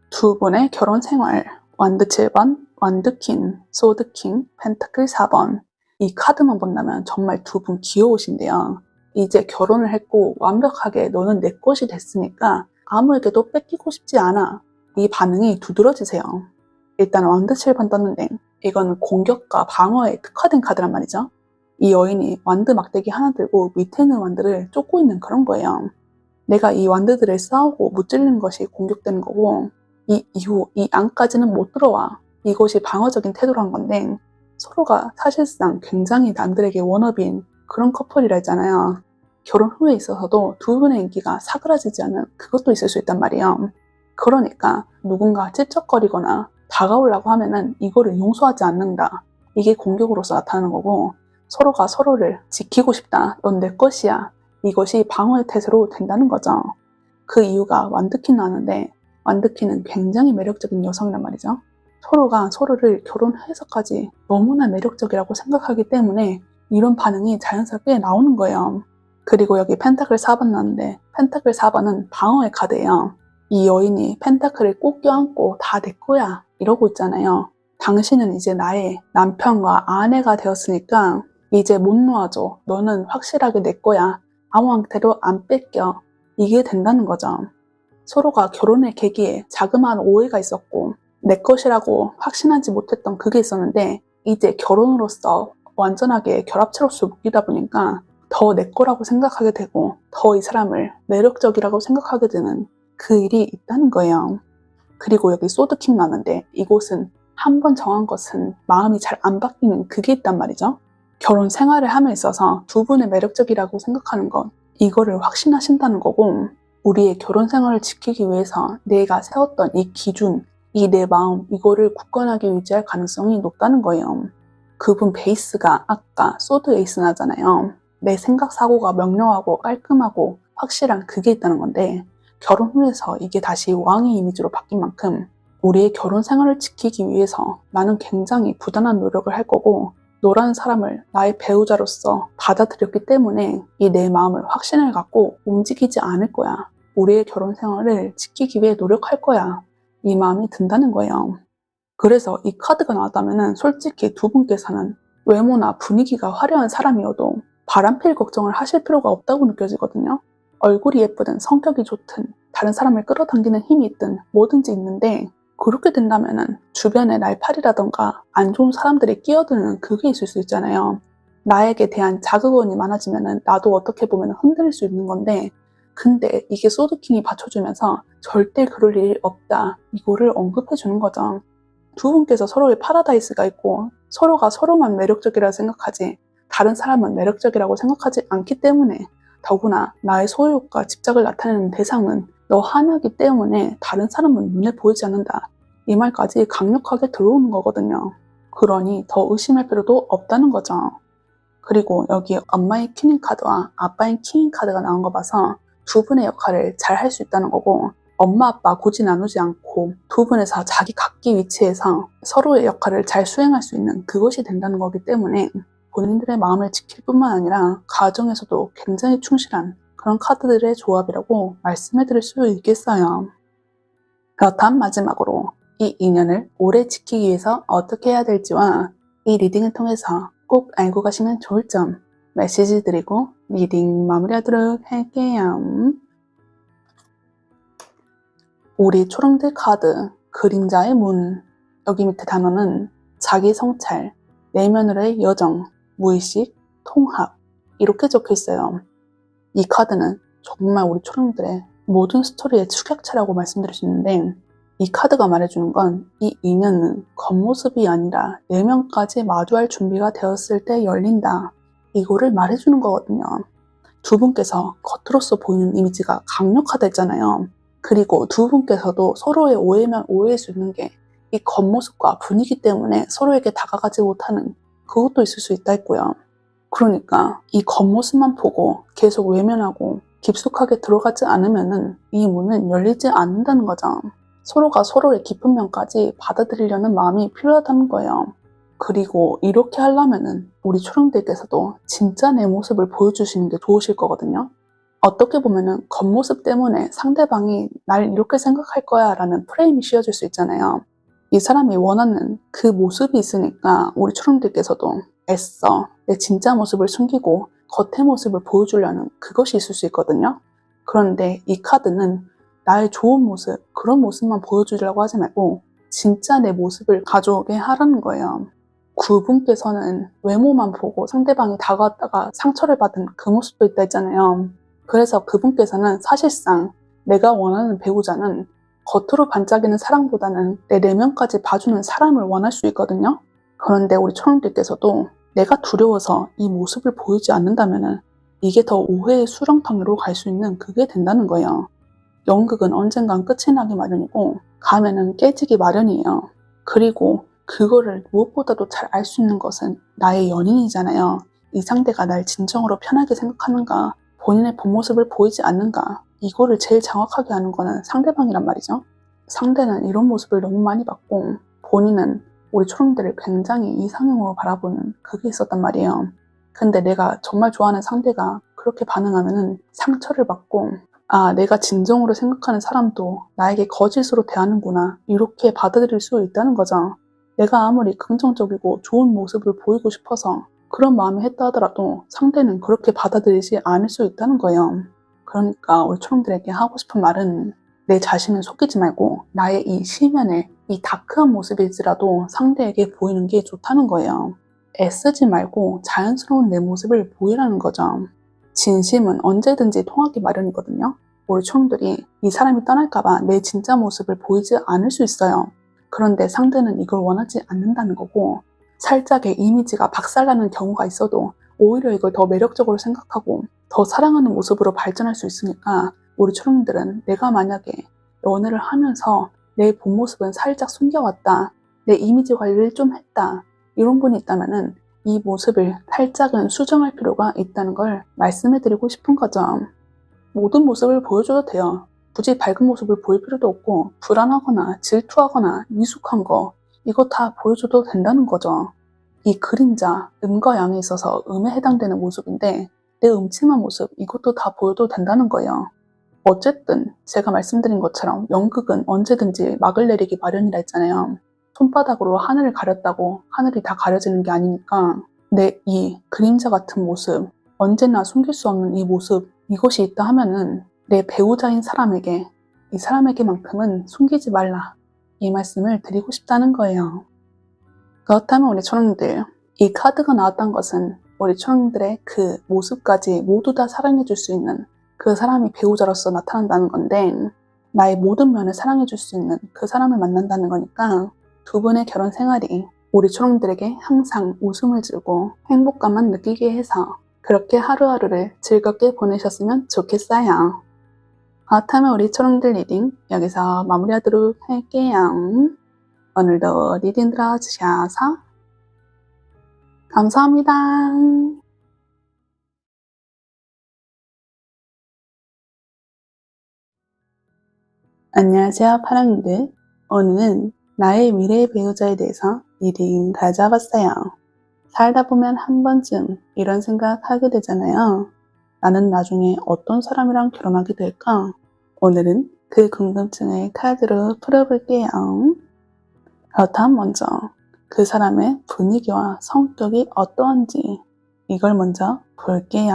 [SPEAKER 1] 두 분의 결혼 생활 완드 7번, 완드 퀸, 소드 킹, 펜타클 4번. 이 카드만 본다면 정말 두 분 귀여우신데요. 이제 결혼을 했고 완벽하게 너는 내 것이 됐으니까 아무에게도 뺏기고 싶지 않아. 이 반응이 두드러지세요. 일단 완드 7번 떴는데 이건 공격과 방어에 특화된 카드란 말이죠. 이 여인이 완드 막대기 하나 들고 밑에 있는 완드를 쫓고 있는 그런 거예요. 내가 이 완드들을 싸우고 무찌르는 것이 공격되는 거고 이 이후 이 안까지는 못 들어와. 이것이 방어적인 태도란 건데 서로가 사실상 굉장히 남들에게 워너비인 그런 커플이라 했잖아요. 결혼 후에 있어서도 두 분의 인기가 사그라지지 않은 그것도 있을 수 있단 말이에요. 그러니까 누군가 찝쩍거리거나 다가오려고 하면은 이거를 용서하지 않는다. 이게 공격으로서 나타나는 거고 서로가 서로를 지키고 싶다. 넌 내 것이야. 이것이 방어의 태세로 된다는 거죠. 그 이유가 완드키는 나는데 완드키는 굉장히 매력적인 여성이란 말이죠. 서로가 서로를 결혼해서까지 너무나 매력적이라고 생각하기 때문에 이런 반응이 자연스럽게 나오는 거예요. 그리고 여기 펜타클 4번 나왔는데 펜타클 4번은 방어의 카드예요. 이 여인이 펜타클을 꼭 껴안고 다 내 거야 이러고 있잖아요. 당신은 이제 나의 남편과 아내가 되었으니까 이제 못 놓아줘. 너는 확실하게 내 거야. 아무한테도 안 뺏겨. 이게 된다는 거죠. 서로가 결혼의 계기에 자그마한 오해가 있었고 내 것이라고 확신하지 못했던 그게 있었는데 이제 결혼으로서 완전하게 결합체로서 묶이다 보니까 더 내 거라고 생각하게 되고 더 이 사람을 매력적이라고 생각하게 되는 그 일이 있다는 거예요. 그리고 여기 소드킹 나는데 이곳은 한 번 정한 것은 마음이 잘 안 바뀌는 그게 있단 말이죠. 결혼 생활을 함에 있어서 두 분의 매력적이라고 생각하는 것 이거를 확신하신다는 거고 우리의 결혼 생활을 지키기 위해서 내가 세웠던 이 기준 이 내 마음 이거를 굳건하게 유지할 가능성이 높다는 거예요. 그분 베이스가 아까 소드 에이스 나잖아요. 내 생각 사고가 명료하고 깔끔하고 확실한 그게 있다는 건데 결혼 후에서 이게 다시 왕의 이미지로 바뀐 만큼 우리의 결혼 생활을 지키기 위해서 나는 굉장히 부단한 노력을 할 거고 너라는 사람을 나의 배우자로서 받아들였기 때문에 이 내 마음을 확신을 갖고 움직이지 않을 거야. 우리의 결혼 생활을 지키기 위해 노력할 거야. 이 마음이 든다는 거예요. 그래서 이 카드가 나왔다면 솔직히 두 분께서는 외모나 분위기가 화려한 사람이어도 바람필 걱정을 하실 필요가 없다고 느껴지거든요. 얼굴이 예쁘든 성격이 좋든 다른 사람을 끌어당기는 힘이 있든 뭐든지 있는데 그렇게 된다면 주변에 날파리라던가 안 좋은 사람들이 끼어드는 그게 있을 수 있잖아요. 나에게 대한 자극원이 많아지면 나도 어떻게 보면 흔들릴 수 있는 건데 근데 이게 소드킹이 받쳐주면서 절대 그럴 일이 없다. 이거를 언급해 주는 거죠. 두 분께서 서로의 파라다이스가 있고 서로가 서로만 매력적이라고 생각하지 다른 사람은 매력적이라고 생각하지 않기 때문에 더구나 나의 소유욕과 집착을 나타내는 대상은 너 하나이기 때문에 다른 사람은 눈에 보이지 않는다. 이 말까지 강력하게 들어오는 거거든요. 그러니 더 의심할 필요도 없다는 거죠. 그리고 여기 엄마의 퀸인 카드와 아빠의 킹인 카드가 나온 거 봐서 두 분의 역할을 잘 할 수 있다는 거고 엄마 아빠 굳이 나누지 않고 두 분에서 자기 각기 위치에서 서로의 역할을 잘 수행할 수 있는 그것이 된다는 거기 때문에 본인들의 마음을 지킬 뿐만 아니라 가정에서도 굉장히 충실한 그런 카드들의 조합이라고 말씀해 드릴 수 있겠어요. 그렇다면 마지막으로 이 인연을 오래 지키기 위해서 어떻게 해야 될지와 이 리딩을 통해서 꼭 알고 가시면 좋을 점 메시지 드리고 리딩 마무리하도록 할게요. 우리 초롱들 카드 그림자의 문, 여기 밑에 단어는 자기 성찰, 내면으로의 여정, 무의식, 통합 이렇게 적혀 있어요. 이 카드는 정말 우리 초롱들의 모든 스토리의 축약체라고 말씀드릴 수 있는데, 이 카드가 말해주는 건 이 인연은 겉모습이 아니라 내면까지 마주할 준비가 되었을 때 열린다, 이거를 말해주는 거거든요. 두 분께서 겉으로서 보이는 이미지가 강력하다 했잖아요. 그리고 두 분께서도 서로의 오해면 오해일 수 있는 게 이 겉모습과 분위기 때문에 서로에게 다가가지 못하는 그것도 있을 수 있다 했고요. 그러니까 이 겉모습만 보고 계속 외면하고 깊숙하게 들어가지 않으면은 이 문은 열리지 않는다는 거죠. 서로가 서로의 깊은 면까지 받아들이려는 마음이 필요하다는 거예요. 그리고 이렇게 하려면은 우리 초롱들께서도 진짜 내 모습을 보여주시는 게 좋으실 거거든요. 어떻게 보면은 겉모습 때문에 상대방이 날 이렇게 생각할 거야 라는 프레임이 씌워질 수 있잖아요. 이 사람이 원하는 그 모습이 있으니까 우리 초롱들께서도 애써 내 진짜 모습을 숨기고 겉의 모습을 보여주려는 그것이 있을 수 있거든요. 그런데 이 카드는 나의 좋은 모습, 그런 모습만 보여주려고 하지 말고 진짜 내 모습을 가져오게 하라는 거예요. 그분께서는 외모만 보고 상대방이 다가왔다가 상처를 받은 그 모습도 있다 했잖아요. 그래서 그분께서는 사실상 내가 원하는 배우자는 겉으로 반짝이는 사랑보다는 내 내면까지 봐주는 사람을 원할 수 있거든요. 그런데 우리 초롱들께서도 내가 두려워서 이 모습을 보이지 않는다면 이게 더 오해의 수렁탕으로 갈 수 있는 그게 된다는 거예요. 연극은 언젠간 끝이 나기 마련이고 가면은 깨지기 마련이에요. 그리고 그거를 무엇보다도 잘 알 수 있는 것은 나의 연인이잖아요. 이 상대가 날 진정으로 편하게 생각하는가, 본인의 본 모습을 보이지 않는가, 이거를 제일 정확하게 아는 거는 상대방이란 말이죠. 상대는 이런 모습을 너무 많이 봤고 본인은 우리 초롱들을 굉장히 이상형으로 바라보는 그게 있었단 말이에요. 근데 내가 정말 좋아하는 상대가 그렇게 반응하면은 상처를 받고, 아, 내가 진정으로 생각하는 사람도 나에게 거짓으로 대하는구나, 이렇게 받아들일 수 있다는 거죠. 내가 아무리 긍정적이고 좋은 모습을 보이고 싶어서 그런 마음이 했다 하더라도 상대는 그렇게 받아들이지 않을 수 있다는 거예요. 그러니까 우리 초롱들에게 하고 싶은 말은 내 자신을 속이지 말고 나의 이 시면에 이 다크한 모습일지라도 상대에게 보이는 게 좋다는 거예요. 애쓰지 말고 자연스러운 내 모습을 보이라는 거죠. 진심은 언제든지 통하기 마련이거든요. 우리 초롱들이 이 사람이 떠날까봐 내 진짜 모습을 보이지 않을 수 있어요. 그런데 상대는 이걸 원하지 않는다는 거고, 살짝의 이미지가 박살나는 경우가 있어도 오히려 이걸 더 매력적으로 생각하고 더 사랑하는 모습으로 발전할 수 있으니까 우리 초롱들은 내가 만약에 연애를 하면서 내 본 모습은 살짝 숨겨왔다, 내 이미지 관리를 좀 했다, 이런 분이 있다면은 이 모습을 살짝은 수정할 필요가 있다는 걸 말씀해 드리고 싶은 거죠. 모든 모습을 보여줘도 돼요. 굳이 밝은 모습을 보일 필요도 없고 불안하거나 질투하거나 미숙한 거, 이거 다 보여줘도 된다는 거죠. 이 그림자, 음과 양에 있어서 음에 해당되는 모습인데 내 음침한 모습, 이것도 다 보여도 된다는 거예요. 어쨌든 제가 말씀드린 것처럼 연극은 언제든지 막을 내리기 마련이라 했잖아요. 손바닥으로 하늘을 가렸다고 하늘이 다 가려지는 게 아니니까 내 이 그림자 같은 모습, 언제나 숨길 수 없는 이 모습, 이것이 있다 하면은 내 배우자인 사람에게, 이 사람에게만큼은 숨기지 말라, 이 말씀을 드리고 싶다는 거예요. 그렇다면 우리 초롱들, 이 카드가 나왔던 것은 우리 초롱들의 그 모습까지 모두 다 사랑해줄 수 있는 그 사람이 배우자로서 나타난다는 건데, 나의 모든 면을 사랑해줄 수 있는 그 사람을 만난다는 거니까 두 분의 결혼 생활이 우리 초롱들에게 항상 웃음을 주고 행복감만 느끼게 해서 그렇게 하루하루를 즐겁게 보내셨으면 좋겠어요. 그렇다면 우리 초롱들 리딩 여기서 마무리하도록 할게요. 오늘도 리딩 들어주셔서 감사합니다. 안녕하세요, 파랑이들. 오늘은 나의 미래의 배우자에 대해서 리딩 가져와봤어요. 살다 보면 한 번쯤 이런 생각 하게 되잖아요. 나는 나중에 어떤 사람이랑 결혼하게 될까? 오늘은 그 궁금증을 카드로 풀어볼게요. 그렇다면 먼저 그 사람의 분위기와 성격이 어떠한지 이걸 먼저 볼게요.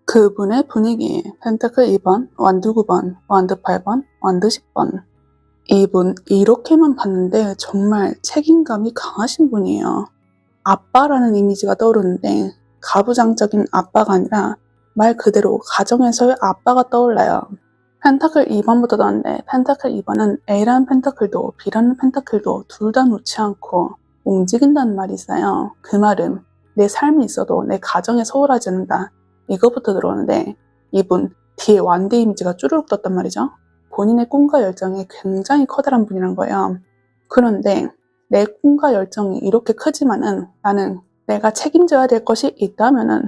[SPEAKER 1] 그분의 분위기, 펜타클 2번, 완드 9번, 완드 8번, 완드 10번. 이분 이렇게만 봤는데 정말 책임감이 강하신 분이에요. 아빠라는 이미지가 떠오르는데 가부장적인 아빠가 아니라 말 그대로 가정에서의 아빠가 떠올라요. 펜타클 2번부터 나왔는데 펜타클 2번은 A라는 펜타클도 B라는 펜타클도 둘 다 놓지 않고 움직인다는 말이 있어요. 그 말은 내 삶이 있어도 내 가정에 소홀하지 않는다. 이거부터 들어오는데 이분 뒤에 완드 이미지가 쭈르륵 떴단 말이죠. 본인의 꿈과 열정이 굉장히 커다란 분이란 거예요. 그런데 내 꿈과 열정이 이렇게 크지만은 나는 내가 책임져야 될 것이 있다면은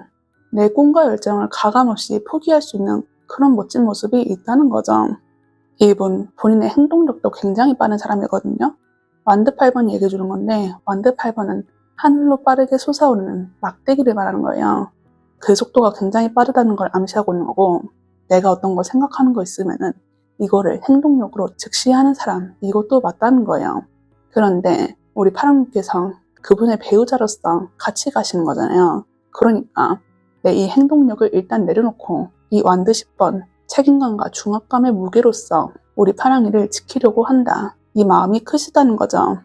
[SPEAKER 1] 내 꿈과 열정을 가감없이 포기할 수 있는 그런 멋진 모습이 있다는 거죠. 이분 본인의 행동력도 굉장히 빠른 사람이거든요. 완드 8번 얘기해 주는 건데 완드 8번은 하늘로 빠르게 솟아오르는 막대기를 말하는 거예요. 그 속도가 굉장히 빠르다는 걸 암시하고 있는 거고 내가 어떤 거 생각하는 거 있으면은 이거를 행동력으로 즉시 하는 사람 이것도 맞다는 거예요. 그런데 우리 파랑님께서 그분의 배우자로서 같이 가시는 거잖아요. 그러니까 내 이 행동력을 일단 내려놓고 이 완드 10번 책임감과 중압감의 무게로서 우리 파랑이를 지키려고 한다. 이 마음이 크시다는 거죠.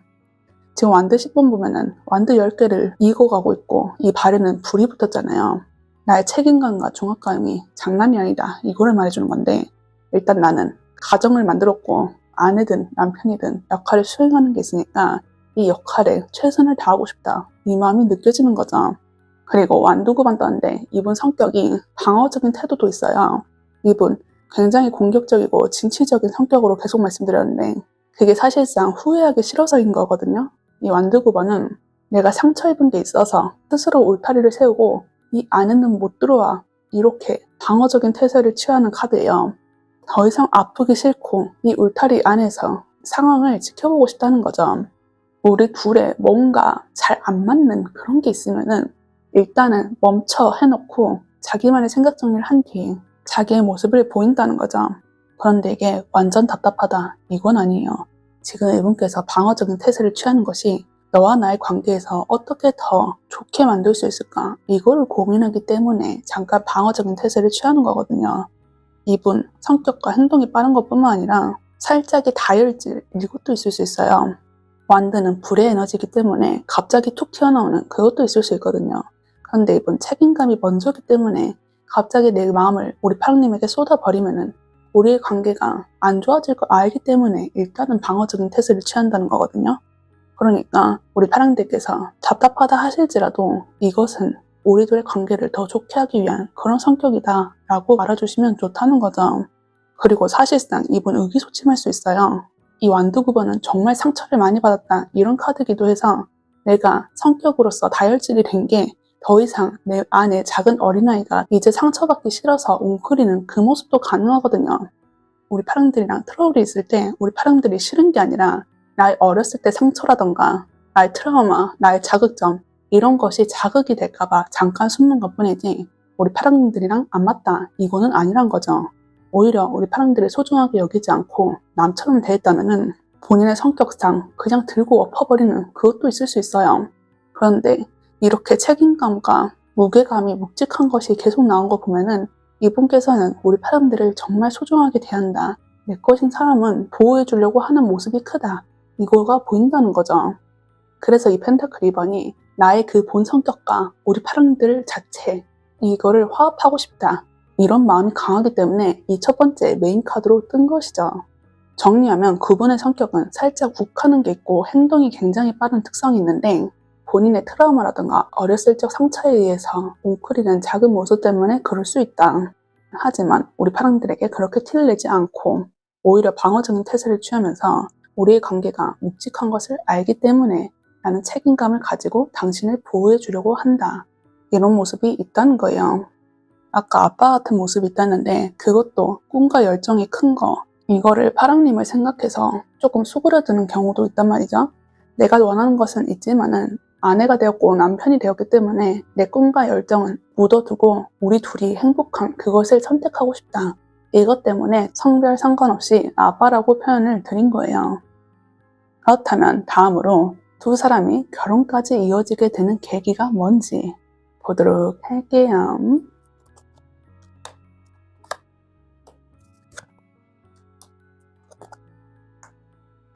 [SPEAKER 1] 지금 완드 10번 보면은 완드 10개를 이고 가고 있고 이 발에는 불이 붙었잖아요. 나의 책임감과 중압감이 장난이 아니다. 이거를 말해주는 건데 일단 나는 가정을 만들었고 아내든 남편이든 역할을 수행하는 게 있으니까 이 역할에 최선을 다하고 싶다. 이 마음이 느껴지는 거죠. 그리고 완두 9번 떴는데 이분 성격이 방어적인 태도도 있어요. 이분 굉장히 공격적이고 진취적인 성격으로 계속 말씀드렸는데 그게 사실상 후회하기 싫어서인 거거든요. 이 완두 9번은 내가 상처 입은 게 있어서 스스로 울타리를 세우고 이 안에는 못 들어와 이렇게 방어적인 태세를 취하는 카드예요. 더 이상 아프기 싫고 이 울타리 안에서 상황을 지켜보고 싶다는 거죠. 우리 둘의 뭔가 잘 안 맞는 그런 게 있으면은 일단은 멈춰 해놓고 자기만의 생각 정리를 한 뒤에 자기의 모습을 보인다는 거죠. 그런데 이게 완전 답답하다. 이건 아니에요. 지금 이분께서 방어적인 태세를 취하는 것이 너와 나의 관계에서 어떻게 더 좋게 만들 수 있을까? 이거를 고민하기 때문에 잠깐 방어적인 태세를 취하는 거거든요. 이분 성격과 행동이 빠른 것뿐만 아니라 살짝의 다혈질 이것도 있을 수 있어요. 완드는 불의 에너지이기 때문에 갑자기 툭 튀어나오는 그것도 있을 수 있거든요. 그런데 이분 책임감이 먼저기 때문에 갑자기 내 마음을 우리 파랑님에게 쏟아버리면은 우리의 관계가 안 좋아질 걸 알기 때문에 일단은 방어적인 태세를 취한다는 거거든요. 그러니까 우리 파랑들께서 답답하다 하실지라도 이것은 우리들의 관계를 더 좋게 하기 위한 그런 성격이다 라고 알아주시면 좋다는 거죠. 그리고 사실상 이분 의기소침할 수 있어요. 이 완두 9번은 정말 상처를 많이 받았다 이런 카드기도 해서 내가 성격으로서 다혈질이 된 게 더 이상 내 안에 작은 어린아이가 이제 상처받기 싫어서 웅크리는 그 모습도 가능하거든요. 우리 파랑들이랑 트러블이 있을 때 우리 파랑들이 싫은 게 아니라 나의 어렸을 때 상처라던가 나의 트라우마, 나의 자극점 이런 것이 자극이 될까봐 잠깐 숨는 것뿐이지 우리 파랑들이랑 안 맞다 이거는 아니란 거죠. 오히려 우리 파랑들을 소중하게 여기지 않고 남처럼 대했다면은 본인의 성격상 그냥 들고 엎어버리는 그것도 있을 수 있어요. 그런데 이렇게 책임감과 무게감이 묵직한 것이 계속 나온 거 보면은 이분께서는 우리 파랑들을 정말 소중하게 대한다. 내 것인 사람은 보호해주려고 하는 모습이 크다. 이거가 보인다는 거죠. 그래서 이 펜타클 2번이 나의 그 본 성격과 우리 파랑들 자체 이거를 화합하고 싶다. 이런 마음이 강하기 때문에 이 첫 번째 메인 카드로 뜬 것이죠. 정리하면 그분의 성격은 살짝 욱하는 게 있고 행동이 굉장히 빠른 특성이 있는데 본인의 트라우마라든가 어렸을 적 상처에 의해서 웅크리는 작은 모습 때문에 그럴 수 있다. 하지만 우리 파랑들에게 그렇게 티를 내지 않고 오히려 방어적인 태세를 취하면서 우리의 관계가 묵직한 것을 알기 때문에 나는 책임감을 가지고 당신을 보호해 주려고 한다. 이런 모습이 있다는 거예요. 아까 아빠 같은 모습이 있다는데 그것도 꿈과 열정이 큰 거, 이거를 파랑님을 생각해서 조금 수그러드는 경우도 있단 말이죠. 내가 원하는 것은 있지만은 아내가 되었고 남편이 되었기 때문에 내 꿈과 열정은 묻어두고 우리 둘이 행복한 그것을 선택하고 싶다. 이것 때문에 성별 상관없이 아빠라고 표현을 드린 거예요. 그렇다면 다음으로 두 사람이 결혼까지 이어지게 되는 계기가 뭔지 보도록 할게요.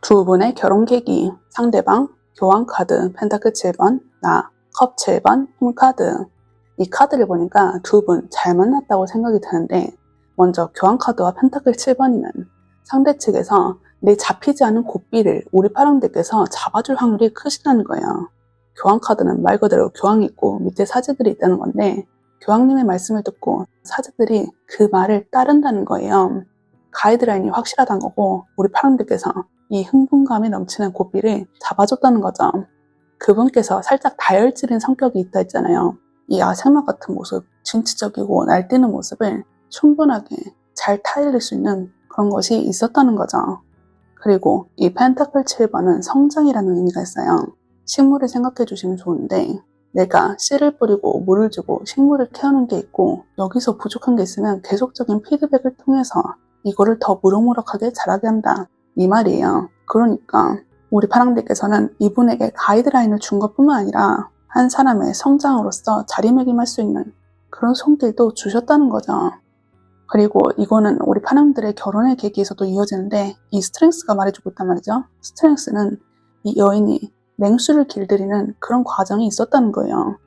[SPEAKER 1] 두 분의 결혼 계기, 상대방, 교환카드, 펜타클 7번, 나, 컵 7번, 힘카드. 이 카드를 보니까 두 분 잘 만났다고 생각이 드는데 먼저 교환카드와 펜타클 7번이면 상대 측에서 내 잡히지 않은 고삐를 우리 파랑들께서 잡아줄 확률이 크시다는 거예요. 교황카드는 말 그대로 교황이 있고 밑에 사제들이 있다는 건데 교황님의 말씀을 듣고 사제들이 그 말을 따른다는 거예요. 가이드라인이 확실하다는 거고 우리 파랑들께서 이 흥분감이 넘치는 고삐를 잡아줬다는 거죠. 그분께서 살짝 다혈질인 성격이 있다 했잖아요. 이 야생마 같은 모습, 진취적이고 날뛰는 모습을 충분하게 잘 타일릴 수 있는 그런 것이 있었다는 거죠. 그리고 이 펜타클 7번은 성장이라는 의미가 있어요. 식물을 생각해 주시면 좋은데 내가 씨를 뿌리고 물을 주고 식물을 키우는 게 있고 여기서 부족한 게 있으면 계속적인 피드백을 통해서 이거를 더 무럭무럭하게 자라게 한다. 이 말이에요. 그러니까 우리 파랑들께서는 이분에게 가이드라인을 준 것뿐만 아니라 한 사람의 성장으로서 자리매김할 수 있는 그런 손길도 주셨다는 거죠. 그리고 이거는 우리 파랑들의 결혼의 계기에서도 이어지는데 이 스트렝스가 말해주고 있단 말이죠. 스트렝스는 이 여인이 맹수를 길들이는 그런 과정이 있었다는 거예요.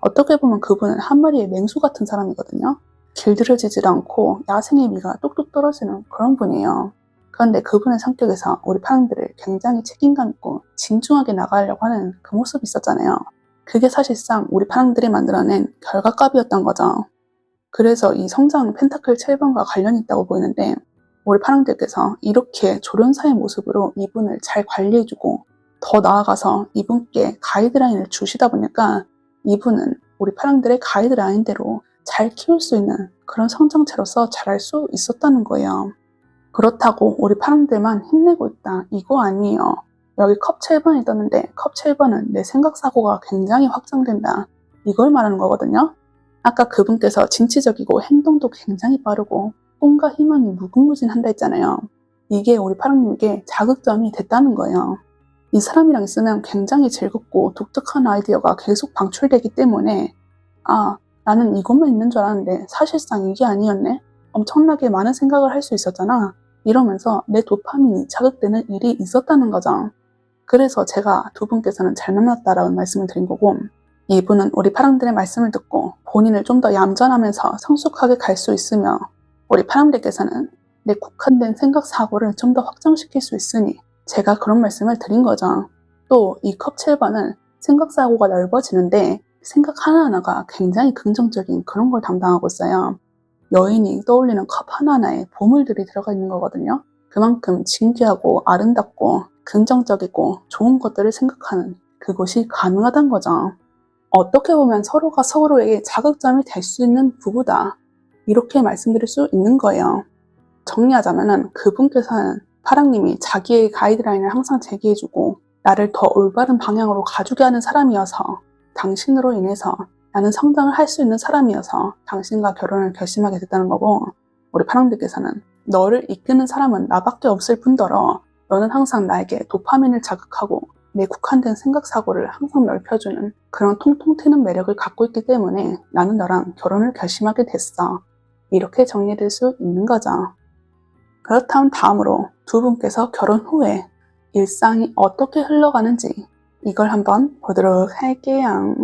[SPEAKER 1] 어떻게 보면 그분은 한 마리의 맹수 같은 사람이거든요. 길들여지질 않고 야생의 미가 뚝뚝 떨어지는 그런 분이에요. 그런데 그분의 성격에서 우리 파랑들을 굉장히 책임감 있고 진중하게 나가려고 하는 그 모습이 있었잖아요. 그게 사실상 우리 파랑들이 만들어낸 결과값이었던 거죠. 그래서 이 성장은 펜타클 7번과 관련이 있다고 보이는데 우리 파랑들께서 이렇게 조련사의 모습으로 이분을 잘 관리해주고 더 나아가서 이분께 가이드라인을 주시다 보니까 이분은 우리 파랑들의 가이드라인대로 잘 키울 수 있는 그런 성장체로서 자랄 수 있었다는 거예요. 그렇다고 우리 파랑들만 힘내고 있다. 이거 아니에요. 여기 컵 7번이 떴는데 컵 7번은 내 생각사고가 굉장히 확장된다. 이걸 말하는 거거든요. 아까 그분께서 진취적이고 행동도 굉장히 빠르고 꿈과 희망이 무궁무진한다 했잖아요. 이게 우리 파랑님에게 자극점이 됐다는 거예요. 이 사람이랑 있으면 굉장히 즐겁고 독특한 아이디어가 계속 방출되기 때문에 아, 나는 이것만 있는 줄 알았는데 사실상 이게 아니었네? 엄청나게 많은 생각을 할 수 있었잖아. 이러면서 내 도파민이 자극되는 일이 있었다는 거죠. 그래서 제가 두 분께서는 잘 만났다라는 말씀을 드린 거고 이분은 우리 파랑들의 말씀을 듣고 본인을 좀 더 얌전하면서 성숙하게 갈 수 있으며 우리 파랑들께서는 내 국한된 생각 사고를 좀 더 확장시킬 수 있으니 제가 그런 말씀을 드린 거죠. 또 이 컵 7번은 생각 사고가 넓어지는데 생각 하나하나가 굉장히 긍정적인 그런 걸 담당하고 있어요. 여인이 떠올리는 컵 하나하나에 보물들이 들어가 있는 거거든요. 그만큼 진귀하고 아름답고 긍정적이고 좋은 것들을 생각하는 그것이 가능하다는 거죠. 어떻게 보면 서로가 서로에게 자극점이 될 수 있는 부부다. 이렇게 말씀드릴 수 있는 거예요. 정리하자면 그분께서는 파랑님이 자기의 가이드라인을 항상 제기해주고 나를 더 올바른 방향으로 가주게 하는 사람이어서 당신으로 인해서 나는 성장을 할 수 있는 사람이어서 당신과 결혼을 결심하게 됐다는 거고 우리 파랑들께서는 너를 이끄는 사람은 나밖에 없을 뿐더러 너는 항상 나에게 도파민을 자극하고 내 국한된 생각사고를 항상 넓혀주는 그런 통통 튀는 매력을 갖고 있기 때문에 나는 너랑 결혼을 결심하게 됐어. 이렇게 정리될 수 있는 거죠. 그렇다면 다음으로 두 분께서 결혼 후에 일상이 어떻게 흘러가는지 이걸 한번 보도록 할게요.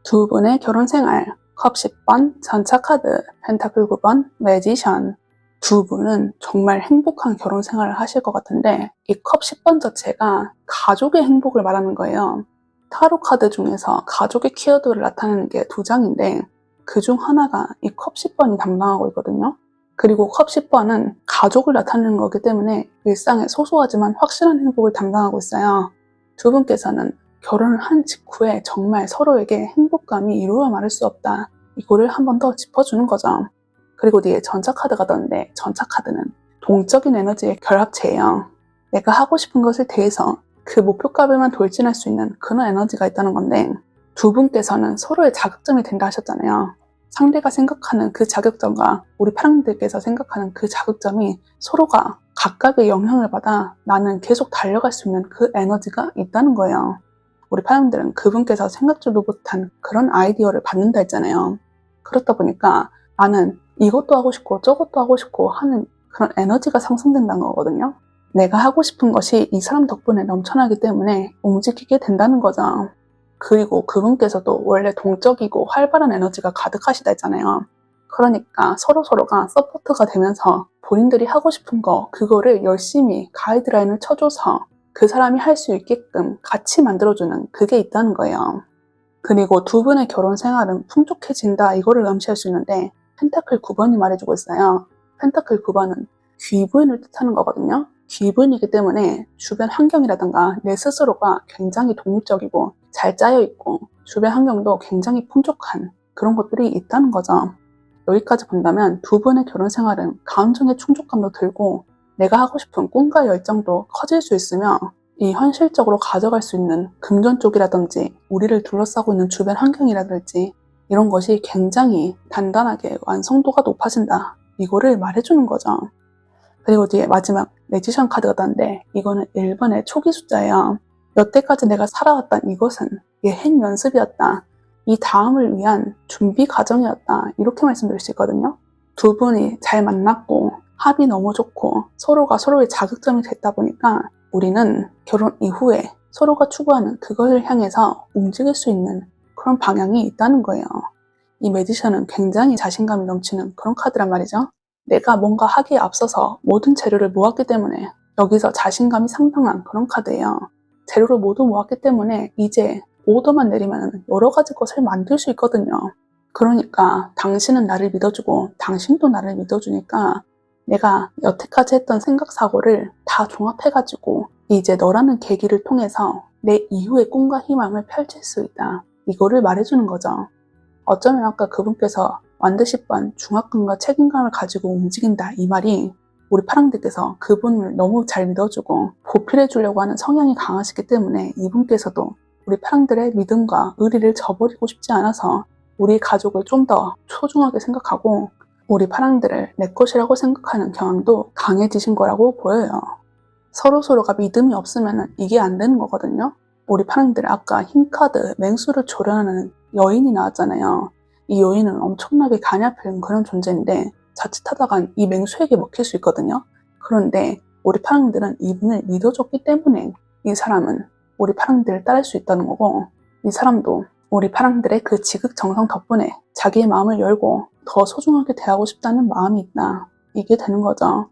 [SPEAKER 1] 두 분의 결혼 생활 컵 10번, 전차카드, 펜타클 9번, 매지션. 두 분은 정말 행복한 결혼 생활을 하실 것 같은데 이 컵 10번 자체가 가족의 행복을 말하는 거예요. 타로 카드 중에서 가족의 키워드를 나타내는 게 두 장인데 그중 하나가 이 컵 10번이 담당하고 있거든요. 그리고 컵 10번은 가족을 나타내는 거기 때문에 일상의 소소하지만 확실한 행복을 담당하고 있어요. 두 분께서는 결혼을 한 직후에 정말 서로에게 행복감이 이루어 말할 수 없다. 이거를 한 번 더 짚어주는 거죠. 그리고 뒤에 전차카드가 떴는데 전차카드는 동적인 에너지의 결합체예요. 내가 하고 싶은 것을 대해서 그 목표값에만 돌진할 수 있는 그런 에너지가 있다는 건데 두 분께서는 서로의 자극점이 된다 하셨잖아요. 상대가 생각하는 그 자극점과 우리 파랑들께서 생각하는 그 자극점이 서로가 각각의 영향을 받아 나는 계속 달려갈 수 있는 그 에너지가 있다는 거예요. 우리 파랑들은 그분께서 생각지도 못한 그런 아이디어를 받는다 했잖아요. 그렇다 보니까 나는 이것도 하고 싶고 저것도 하고 싶고 하는 그런 에너지가 상승된다는 거거든요. 내가 하고 싶은 것이 이 사람 덕분에 넘쳐나기 때문에 움직이게 된다는 거죠. 그리고 그분께서도 원래 동적이고 활발한 에너지가 가득하시다 했잖아요. 그러니까 서로가 서포트가 되면서 본인들이 하고 싶은 거 그거를 열심히 가이드라인을 쳐줘서 그 사람이 할 수 있게끔 같이 만들어주는 그게 있다는 거예요. 그리고 두 분의 결혼 생활은 풍족해진다 이거를 암시할 수 있는데 펜타클 9번이 말해주고 있어요. 펜타클 9번은 귀부인을 뜻하는 거거든요. 귀부인이기 때문에 주변 환경이라든가 내 스스로가 굉장히 독립적이고 잘 짜여있고 주변 환경도 굉장히 풍족한 그런 것들이 있다는 거죠. 여기까지 본다면 두 분의 결혼 생활은 감정의 충족감도 들고 내가 하고 싶은 꿈과 열정도 커질 수 있으며 이 현실적으로 가져갈 수 있는 금전 쪽이라든지 우리를 둘러싸고 있는 주변 환경이라든지 이런 것이 굉장히 단단하게 완성도가 높아진다. 이거를 말해주는 거죠. 그리고 뒤에 마지막 매지션 카드가 떴는데 이거는 1번의 초기 숫자예요. 여태까지 내가 살아왔던 이것은 예행 연습이었다. 이 다음을 위한 준비 과정이었다. 이렇게 말씀드릴 수 있거든요. 두 분이 잘 만났고 합이 너무 좋고 서로가 서로의 자극점이 됐다 보니까 우리는 결혼 이후에 서로가 추구하는 그것을 향해서 움직일 수 있는 그런 방향이 있다는 거예요. 이 매지션은 굉장히 자신감이 넘치는 그런 카드란 말이죠. 내가 뭔가 하기에 앞서서 모든 재료를 모았기 때문에 여기서 자신감이 상당한 그런 카드예요. 재료를 모두 모았기 때문에 이제 오더만 내리면 여러 가지 것을 만들 수 있거든요. 그러니까 당신은 나를 믿어주고 당신도 나를 믿어주니까 내가 여태까지 했던 생각 사고를 다 종합해가지고 이제 너라는 계기를 통해서 내 이후의 꿈과 희망을 펼칠 수 있다. 이거를 말해주는 거죠. 어쩌면 아까 그분께서 완드시 번 중압감과 책임감을 가지고 움직인다 이 말이 우리 파랑들께서 그분을 너무 잘 믿어주고 보필해 주려고 하는 성향이 강하시기 때문에 이분께서도 우리 파랑들의 믿음과 의리를 저버리고 싶지 않아서 우리 가족을 좀 더 소중하게 생각하고 우리 파랑들을 내 것이라고 생각하는 경향도 강해지신 거라고 보여요. 서로가 믿음이 없으면 이게 안 되는 거거든요. 우리 파랑들 아까 흰카드 맹수를 조련하는 여인이 나왔잖아요. 이 여인은 엄청나게 가냘픈 그런 존재인데 자칫하다간 이 맹수에게 먹힐 수 있거든요. 그런데 우리 파랑들은 이분을 믿어줬기 때문에 이 사람은 우리 파랑들을 따를 수 있다는 거고 이 사람도 우리 파랑들의 그 지극정성 덕분에 자기의 마음을 열고 더 소중하게 대하고 싶다는 마음이 있다. 이게 되는 거죠.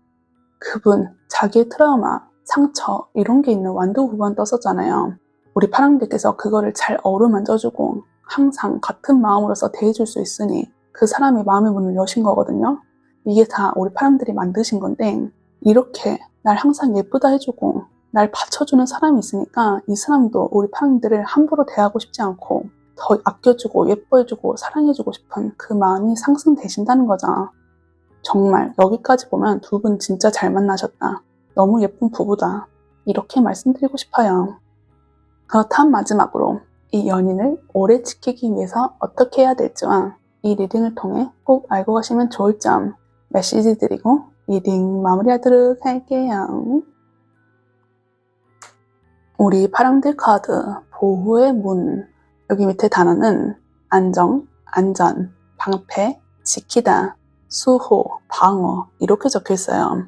[SPEAKER 1] 그분, 자기의 트라우마, 상처 이런 게 있는 완두 9번 떴었잖아요. 우리 파랑들께서 그거를 잘 어루만져주고 항상 같은 마음으로서 대해줄 수 있으니 그 사람이 마음의 문을 여신 거거든요. 이게 다 우리 파랑들이 만드신 건데 이렇게 날 항상 예쁘다 해주고 날 받쳐주는 사람이 있으니까 이 사람도 우리 파랑들을 함부로 대하고 싶지 않고 더 아껴주고 예뻐해주고 사랑해주고 싶은 그 마음이 상승되신다는 거죠. 정말 여기까지 보면 두 분 진짜 잘 만나셨다. 너무 예쁜 부부다. 이렇게 말씀드리고 싶어요. 그렇다면 마지막으로 이 연인을 오래 지키기 위해서 어떻게 해야 될지와 이 리딩을 통해 꼭 알고 가시면 좋을 점 메시지 드리고 리딩 마무리하도록 할게요. 우리 파랑들 카드 보호의 문 여기 밑에 단어는 안정, 안전, 방패, 지키다, 수호, 방어 이렇게 적혀 있어요.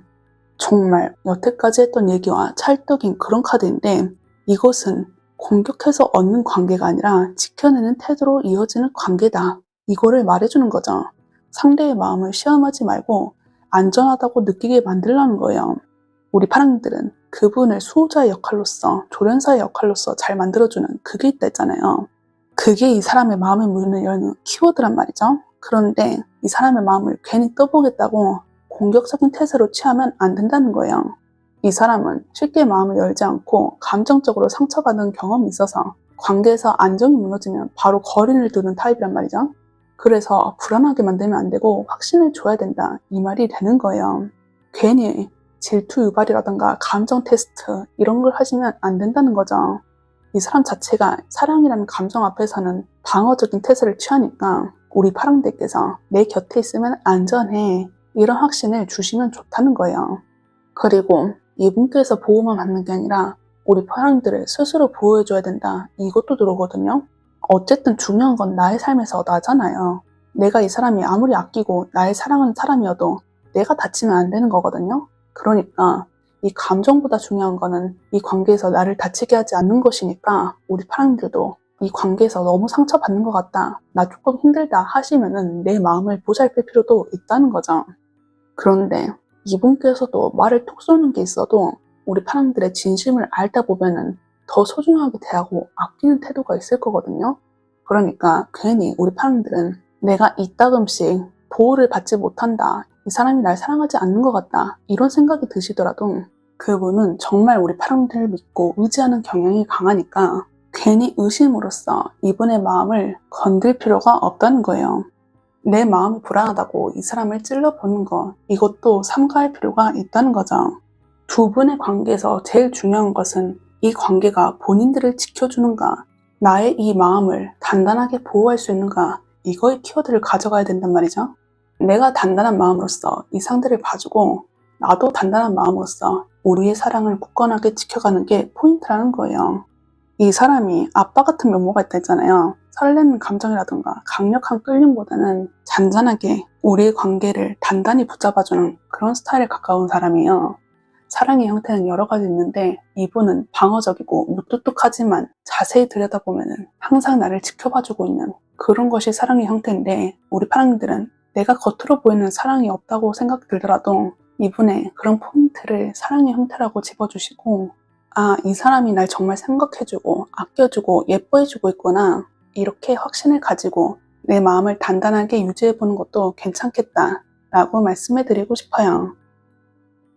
[SPEAKER 1] 정말 여태까지 했던 얘기와 찰떡인 그런 카드인데 이것은 공격해서 얻는 관계가 아니라 지켜내는 태도로 이어지는 관계다. 이거를 말해주는 거죠. 상대의 마음을 시험하지 말고 안전하다고 느끼게 만들라는 거예요. 우리 파랑들은 그분을 수호자의 역할로서 조련사의 역할로서 잘 만들어주는 그게 있다 했잖아요. 그게 이 사람의 마음의 문을 여는 키워드란 말이죠. 그런데 이 사람의 마음을 괜히 떠보겠다고 공격적인 태세로 취하면 안 된다는 거예요. 이 사람은 쉽게 마음을 열지 않고 감정적으로 상처받은 경험이 있어서 관계에서 안정이 무너지면 바로 거리를 두는 타입이란 말이죠. 그래서 불안하게 만들면 안 되고 확신을 줘야 된다, 이 말이 되는 거예요. 괜히 질투 유발이라던가 감정 테스트 이런 걸 하시면 안 된다는 거죠. 이 사람 자체가 사랑이라는 감정 앞에서는 방어적인 태세를 취하니까 우리 파랑들께서 내 곁에 있으면 안전해, 이런 확신을 주시면 좋다는 거예요. 그리고 이분께서 보호만 받는 게 아니라 우리 파랑들을 스스로 보호해줘야 된다, 이것도 들어오거든요. 어쨌든 중요한 건 나의 삶에서 나잖아요. 내가 이 사람이 아무리 아끼고 나를 사랑하는 사람이어도 내가 다치면 안 되는 거거든요. 그러니까 이 감정보다 중요한 거는 이 관계에서 나를 다치게 하지 않는 것이니까 우리 파랑들도 이 관계에서 너무 상처받는 것 같다, 나 조금 힘들다 하시면은 내 마음을 보살필 필요도 있다는 거죠. 그런데 이분께서도 말을 톡 쏘는 게 있어도 우리 파랑들의 진심을 알다 보면은 더 소중하게 대하고 아끼는 태도가 있을 거거든요. 그러니까 괜히 우리 파랑들은 내가 이따금씩 보호를 받지 못한다, 이 사람이 날 사랑하지 않는 것 같다, 이런 생각이 드시더라도 그분은 정말 우리 파랑들을 믿고 의지하는 경향이 강하니까 괜히 의심으로써 이분의 마음을 건들 필요가 없다는 거예요. 내 마음이 불안하다고 이 사람을 찔러보는 거, 이것도 삼가할 필요가 있다는 거죠. 두 분의 관계에서 제일 중요한 것은 이 관계가 본인들을 지켜주는가, 나의 이 마음을 단단하게 보호할 수 있는가, 이거의 키워드를 가져가야 된단 말이죠. 내가 단단한 마음으로서 이 상대를 봐주고 나도 단단한 마음으로서 우리의 사랑을 굳건하게 지켜가는 게 포인트라는 거예요. 이 사람이 아빠 같은 면모가 있다 했잖아요. 설레는 감정이라든가 강력한 끌림보다는 잔잔하게 우리의 관계를 단단히 붙잡아주는 그런 스타일에 가까운 사람이에요. 사랑의 형태는 여러 가지 있는데 이분은 방어적이고 무뚝뚝하지만 자세히 들여다보면 항상 나를 지켜봐주고 있는 그런 것이 사랑의 형태인데, 우리 파랑이들은 내가 겉으로 보이는 사랑이 없다고 생각 들더라도 이분의 그런 포인트를 사랑의 형태라고 집어주시고, 아, 이 사람이 날 정말 생각해주고 아껴주고 예뻐해주고 있구나, 이렇게 확신을 가지고 내 마음을 단단하게 유지해보는 것도 괜찮겠다 라고 말씀해드리고 싶어요.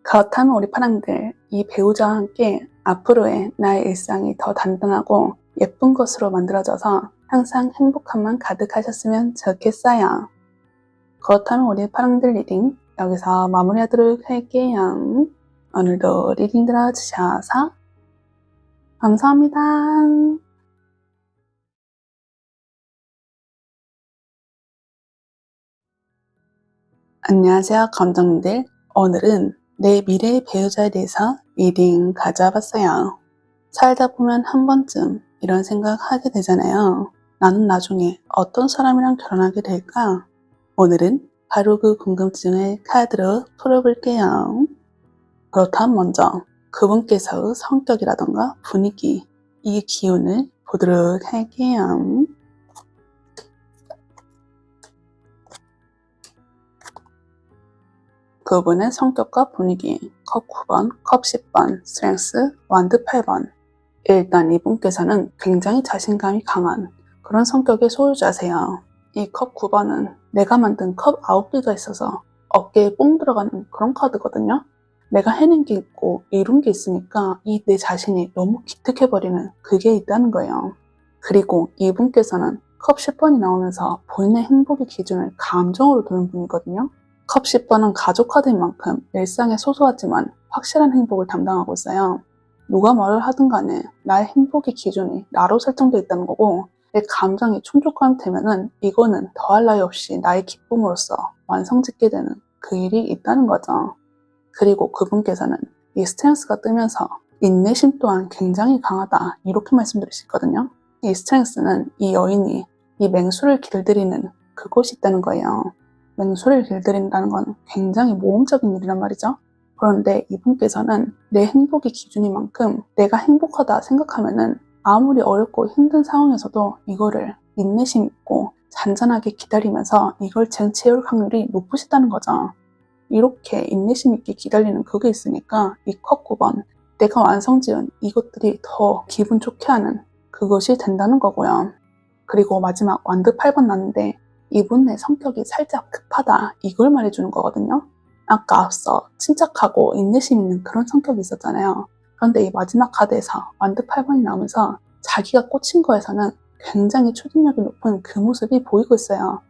[SPEAKER 1] 그렇다면 우리 파랑들, 이 배우자와 함께 앞으로의 나의 일상이 더 단단하고 예쁜 것으로 만들어져서 항상 행복함만 가득하셨으면 좋겠어요. 그렇다면 우리 파랑들 리딩 여기서 마무리하도록 할게요. 오늘도 리딩 들어주셔서 감사합니다. 안녕하세요, 감정님들. 오늘은 내 미래의 배우자에 대해서 리딩 가져와봤어요. 살다 보면 한 번쯤 이런 생각 하게 되잖아요. 나는 나중에 어떤 사람이랑 결혼하게 될까? 오늘은 바로 그 궁금증을 카드로 풀어볼게요. 그렇다면 먼저 그분께서의 성격이라던가 분위기, 이 기운을 보도록 할게요. 그분의 성격과 분위기, 컵 9번, 컵 10번, 스트렝스, 완드 8번. 일단 이분께서는 굉장히 자신감이 강한 그런 성격의 소유자세요. 이 컵 9번은 내가 만든 컵 9개가 있어서 어깨에 뽕 들어가는 그런 카드거든요. 내가 해낸 게 있고 이룬 게 있으니까 이 내 자신이 너무 기특해버리는 그게 있다는 거예요. 그리고 이분께서는 컵 10번이 나오면서 본인의 행복의 기준을 감정으로 두는 분이거든요. 컵 10번은 가족 카드인 만큼 일상에 소소하지만 확실한 행복을 담당하고 있어요. 누가 말을 하든 간에 나의 행복의 기준이 나로 설정되어 있다는 거고, 내 감정이 충족감이 되면은 이거는 더할 나위 없이 나의 기쁨으로써 완성짓게 되는 그 일이 있다는 거죠. 그리고 그분께서는 이 스트렝스가 뜨면서 인내심 또한 굉장히 강하다, 이렇게 말씀드릴 수 있거든요. 이 스트렝스는 이 여인이 이 맹수를 길들이는 그곳이 있다는 거예요. 맹수를 길들인다는 건 굉장히 모험적인 일이란 말이죠. 그런데 이분께서는 내 행복의 기준인 만큼 내가 행복하다 생각하면은 아무리 어렵고 힘든 상황에서도 이거를 인내심 있고 잔잔하게 기다리면서 이걸 쟁취해올 확률이 높으시다는 거죠. 이렇게 인내심 있게 기다리는 그게 있으니까 이 컵 9번, 내가 완성지은 이것들이 더 기분 좋게 하는 그것이 된다는 거고요. 그리고 마지막 완드 8번 나는데 이분의 성격이 살짝 급하다, 이걸 말해주는 거거든요. 아까 앞서 침착하고 인내심 있는 그런 성격이 있었잖아요. 그런데 이 마지막 카드에서 완드 8번이 나오면서 자기가 꽂힌 거에서는 굉장히 추진력이 높은 그 모습이 보이고 있어요.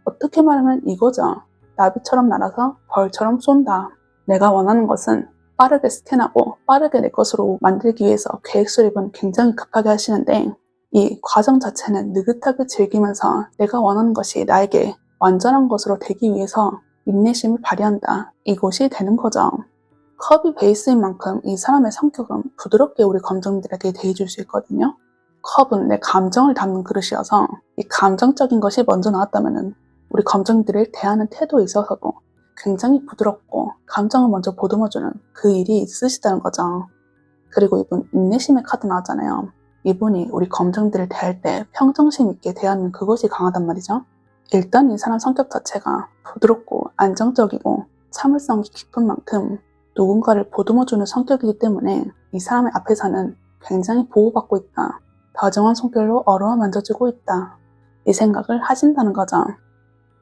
[SPEAKER 1] 어떻게 말하면 이거죠. 나비처럼 날아서 벌처럼 쏜다. 내가 원하는 것은 빠르게 스캔하고 빠르게 내 것으로 만들기 위해서 계획 수립은 굉장히 급하게 하시는데 이 과정 자체는 느긋하게 즐기면서 내가 원하는 것이 나에게 완전한 것으로 되기 위해서 인내심을 발휘한다. 이것이 되는 거죠. 컵이 베이스인 만큼 이 사람의 성격은 부드럽게 우리 검정들에게 대해줄 수 있거든요. 컵은 내 감정을 담는 그릇이어서 이 감정적인 것이 먼저 나왔다면 우리 검정들을 대하는 태도에 있어서도 굉장히 부드럽고 감정을 먼저 보듬어주는 그 일이 있으시다는 거죠. 그리고 이분 인내심의 카드 나왔잖아요. 이분이 우리 검정들을 대할 때 평정심 있게 대하는 그것이 강하단 말이죠. 일단 이 사람 성격 자체가 부드럽고 안정적이고 참을성이 깊은 만큼 누군가를 보듬어주는 성격이기 때문에 이 사람의 앞에서는 굉장히 보호받고 있다. 다정한 손길로 어루어 만져주고 있다. 이 생각을 하신다는 거죠.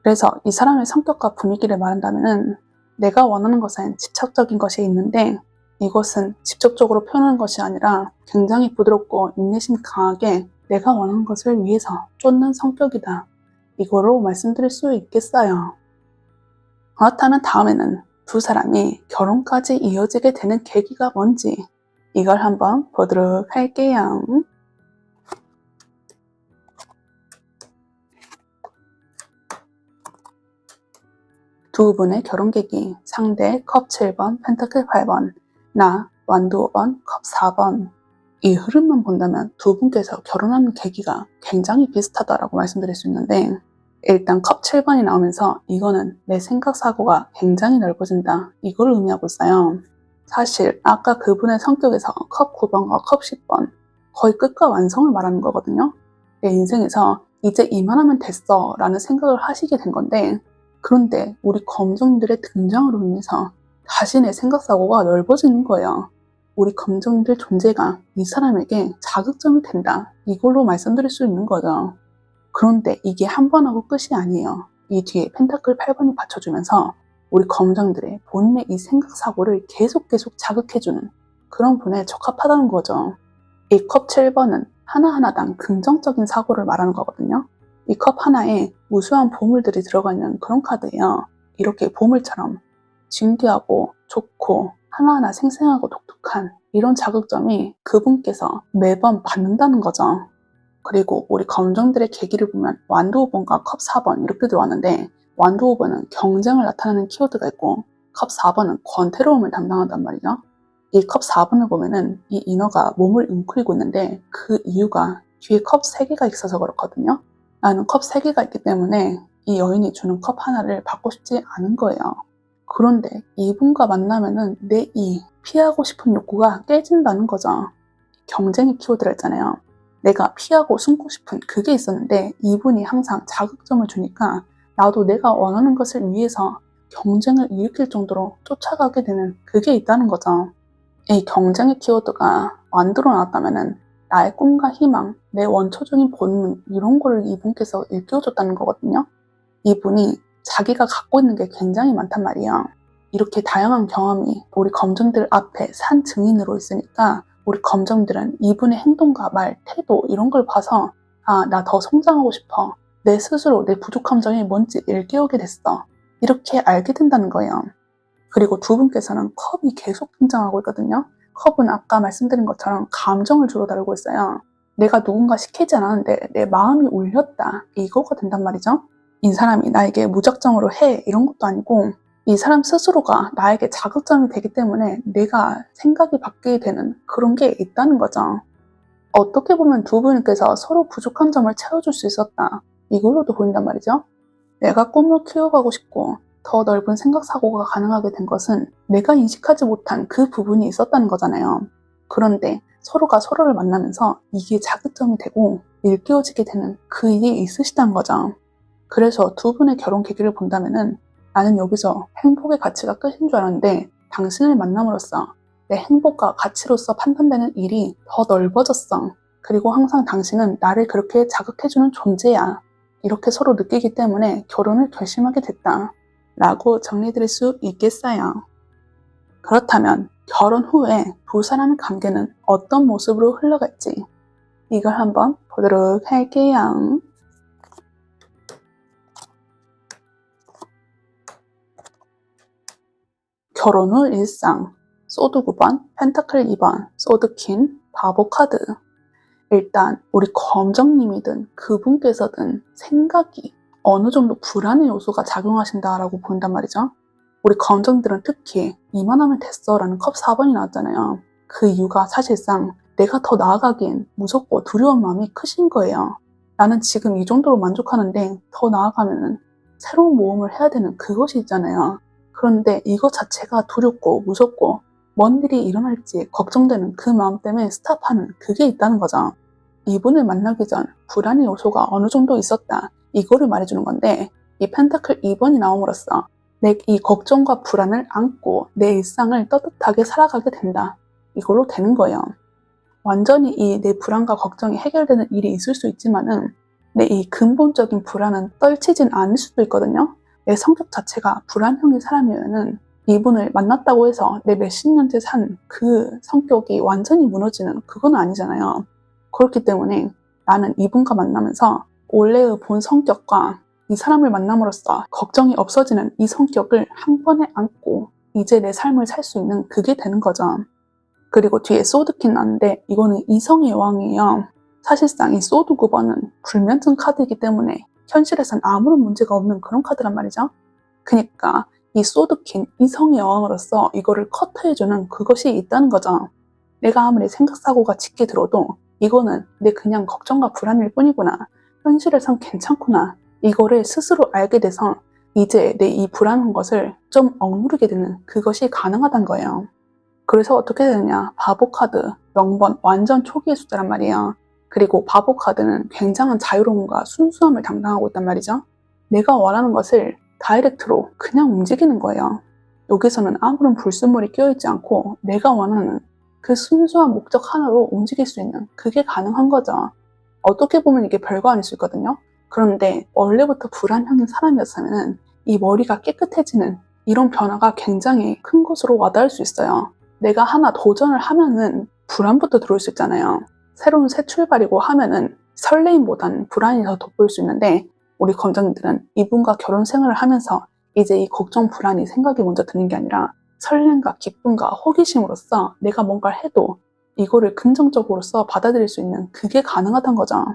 [SPEAKER 1] 그래서 이 사람의 성격과 분위기를 말한다면 내가 원하는 것엔 집착적인 것이 있는데 이것은 직접적으로 표현하는 것이 아니라 굉장히 부드럽고 인내심 강하게 내가 원하는 것을 위해서 쫓는 성격이다. 이거로 말씀드릴 수 있겠어요. 그렇다면 다음에는 두 사람이 결혼까지 이어지게 되는 계기가 뭔지 이걸 한번 보도록 할게요. 두 분의 결혼 계기, 상대 컵 7번, 펜타클 8번, 나 완드 5번, 컵 4번. 이 흐름만 본다면 두 분께서 결혼하는 계기가 굉장히 비슷하다라고 말씀드릴 수 있는데 일단 컵 7번이 나오면서 이거는 내 생각 사고가 굉장히 넓어진다. 이걸 의미하고 있어요. 사실 아까 그분의 성격에서 컵 9번과 컵 10번 거의 끝과 완성을 말하는 거거든요. 내 인생에서 이제 이만하면 됐어 라는 생각을 하시게 된 건데 그런데 우리 검정들의 등장으로 인해서 다시 내 생각 사고가 넓어지는 거예요. 우리 검정들 존재가 이 사람에게 자극점이 된다. 이걸로 말씀드릴 수 있는 거죠. 그런데 이게 한 번 하고 끝이 아니에요. 이 뒤에 펜타클 8번이 받쳐주면서 우리 검정들의 본인의 이 생각 사고를 계속 자극해주는 그런 분에 적합하다는 거죠. 이 컵 7번은 하나하나당 긍정적인 사고를 말하는 거거든요. 이 컵 하나에 무수한 보물들이 들어가 있는 그런 카드예요. 이렇게 보물처럼 진귀하고 좋고 하나하나 생생하고 독특한 이런 자극점이 그분께서 매번 받는다는 거죠. 그리고 우리 검정들의 계기를 보면 완드 5번과 컵 4번 이렇게 들어왔는데 완드 5번은 경쟁을 나타내는 키워드가 있고 컵 4번은 권태로움을 담당한단 말이죠. 이 컵 4번을 보면은 이 인어가 몸을 웅크리고 있는데 그 이유가 뒤에 컵 3개가 있어서 그렇거든요. 나는 컵 3개가 있기 때문에 이 여인이 주는 컵 하나를 받고 싶지 않은 거예요. 그런데 이분과 만나면은 내 이 피하고 싶은 욕구가 깨진다는 거죠. 경쟁의 키워드를 했잖아요. 내가 피하고 숨고 싶은 그게 있었는데 이분이 항상 자극점을 주니까 나도 내가 원하는 것을 위해서 경쟁을 일으킬 정도로 쫓아가게 되는 그게 있다는 거죠. 이 경쟁의 키워드가 완드로 나왔다면은 나의 꿈과 희망, 내 원초적인 본능 이런 거를 이분께서 일깨워줬다는 거거든요. 이분이 자기가 갖고 있는 게 굉장히 많단 말이에요. 이렇게 다양한 경험이 우리 검정들 앞에 산 증인으로 있으니까 우리 검정들은 이분의 행동과 말, 태도 이런 걸 봐서 아, 나 더 성장하고 싶어. 내 스스로 내 부족한 점이 뭔지 일깨우게 됐어. 이렇게 알게 된다는 거예요. 그리고 두 분께서는 컵이 계속 등장하고 있거든요. 컵은 아까 말씀드린 것처럼 감정을 주로 다루고 있어요. 내가 누군가 시키지 않았는데 내 마음이 울렸다. 이거가 된단 말이죠. 이 사람이 나에게 무작정으로 해 이런 것도 아니고 이 사람 스스로가 나에게 자극점이 되기 때문에 내가 생각이 바뀌게 되는 그런 게 있다는 거죠. 어떻게 보면 두 분께서 서로 부족한 점을 채워줄 수 있었다. 이걸로도 보인단 말이죠. 내가 꿈을 키워가고 싶고 더 넓은 생각 사고가 가능하게 된 것은 내가 인식하지 못한 그 부분이 있었다는 거잖아요. 그런데 서로가 서로를 만나면서 이게 자극점이 되고 일깨워지게 되는 그 일이 있으시다는 거죠. 그래서 두 분의 결혼 계기를 본다면은 나는 여기서 행복의 가치가 끝인 줄 알았는데 당신을 만남으로써 내 행복과 가치로서 판단되는 일이 더 넓어졌어. 그리고 항상 당신은 나를 그렇게 자극해주는 존재야. 이렇게 서로 느끼기 때문에 결혼을 결심하게 됐다. 라고 정리해드릴 수 있겠어요. 그렇다면 결혼 후에 두 사람의 관계는 어떤 모습으로 흘러갈지 이걸 한번 보도록 할게요. 결혼 후 일상, 소드 9번, 펜타클 2번, 소드 퀸, 바보 카드. 일단 우리 검정님이든 그분께서든 생각이 어느 정도 불안의 요소가 작용하신다라고 보인단 말이죠. 우리 검정들은 특히 이만하면 됐어 라는 컵 4번이 나왔잖아요. 그 이유가 사실상 내가 더 나아가기엔 무섭고 두려운 마음이 크신 거예요. 나는 지금 이 정도로 만족하는데 더 나아가면 새로운 모험을 해야 되는 그것이 있잖아요. 그런데 이것 자체가 두렵고 무섭고 뭔 일이 일어날지 걱정되는 그 마음 때문에 스탑하는 그게 있다는 거죠. 이분을 만나기 전 불안의 요소가 어느 정도 있었다. 이거를 말해주는 건데 이 펜타클 2번이 나옴으로써 내 이 걱정과 불안을 안고 내 일상을 떳떳하게 살아가게 된다. 이걸로 되는 거예요. 완전히 이 내 불안과 걱정이 해결되는 일이 있을 수 있지만은 내 이 근본적인 불안은 떨치진 않을 수도 있거든요. 내 성격 자체가 불안형인 사람이면은 이분을 만났다고 해서 내 몇십 년째 산 그 성격이 완전히 무너지는 그건 아니잖아요. 그렇기 때문에 나는 이분과 만나면서 원래의 본 성격과 이 사람을 만남으로써 걱정이 없어지는 이 성격을 한 번에 안고 이제 내 삶을 살 수 있는 그게 되는 거죠. 그리고 뒤에 소드퀸 나는데 이거는 이성의 여왕이에요. 사실상 이 소드 9번은 불면증 카드이기 때문에 현실에선 아무런 문제가 없는 그런 카드란 말이죠. 그러니까 이 소드퀸 이성의 여왕으로서 이거를 커트해주는 그것이 있다는 거죠. 내가 아무리 생각사고가 짙게 들어도 이거는 내 그냥 걱정과 불안일 뿐이구나. 현실에선 괜찮구나. 이거를 스스로 알게 돼서 이제 내 이 불안한 것을 좀 억누르게 되는 그것이 가능하단 거예요. 그래서 어떻게 되느냐. 바보 카드, 명번 완전 초기의 숫자란 말이에요. 그리고 바보 카드는 굉장한 자유로움과 순수함을 담당하고 있단 말이죠. 내가 원하는 것을 다이렉트로 그냥 움직이는 거예요. 여기서는 아무런 불순물이 끼어있지 않고 내가 원하는 그 순수한 목적 하나로 움직일 수 있는 그게 가능한 거죠. 어떻게 보면 이게 별거 아닐 수 있거든요. 그런데 원래부터 불안형인 사람이었으면 이 머리가 깨끗해지는 이런 변화가 굉장히 큰 것으로 와닿을 수 있어요. 내가 하나 도전을 하면은 불안부터 들어올 수 있잖아요. 새로운 새 출발이고 하면은 설레임보다는 불안이 더 돋보일 수 있는데 우리 검정이들은 이분과 결혼 생활을 하면서 이제 이 걱정, 불안이 생각이 먼저 드는 게 아니라 설렘과 기쁨과 호기심으로써 내가 뭔가를 해도 이거를 긍정적으로서 받아들일 수 있는 그게 가능하단 거죠.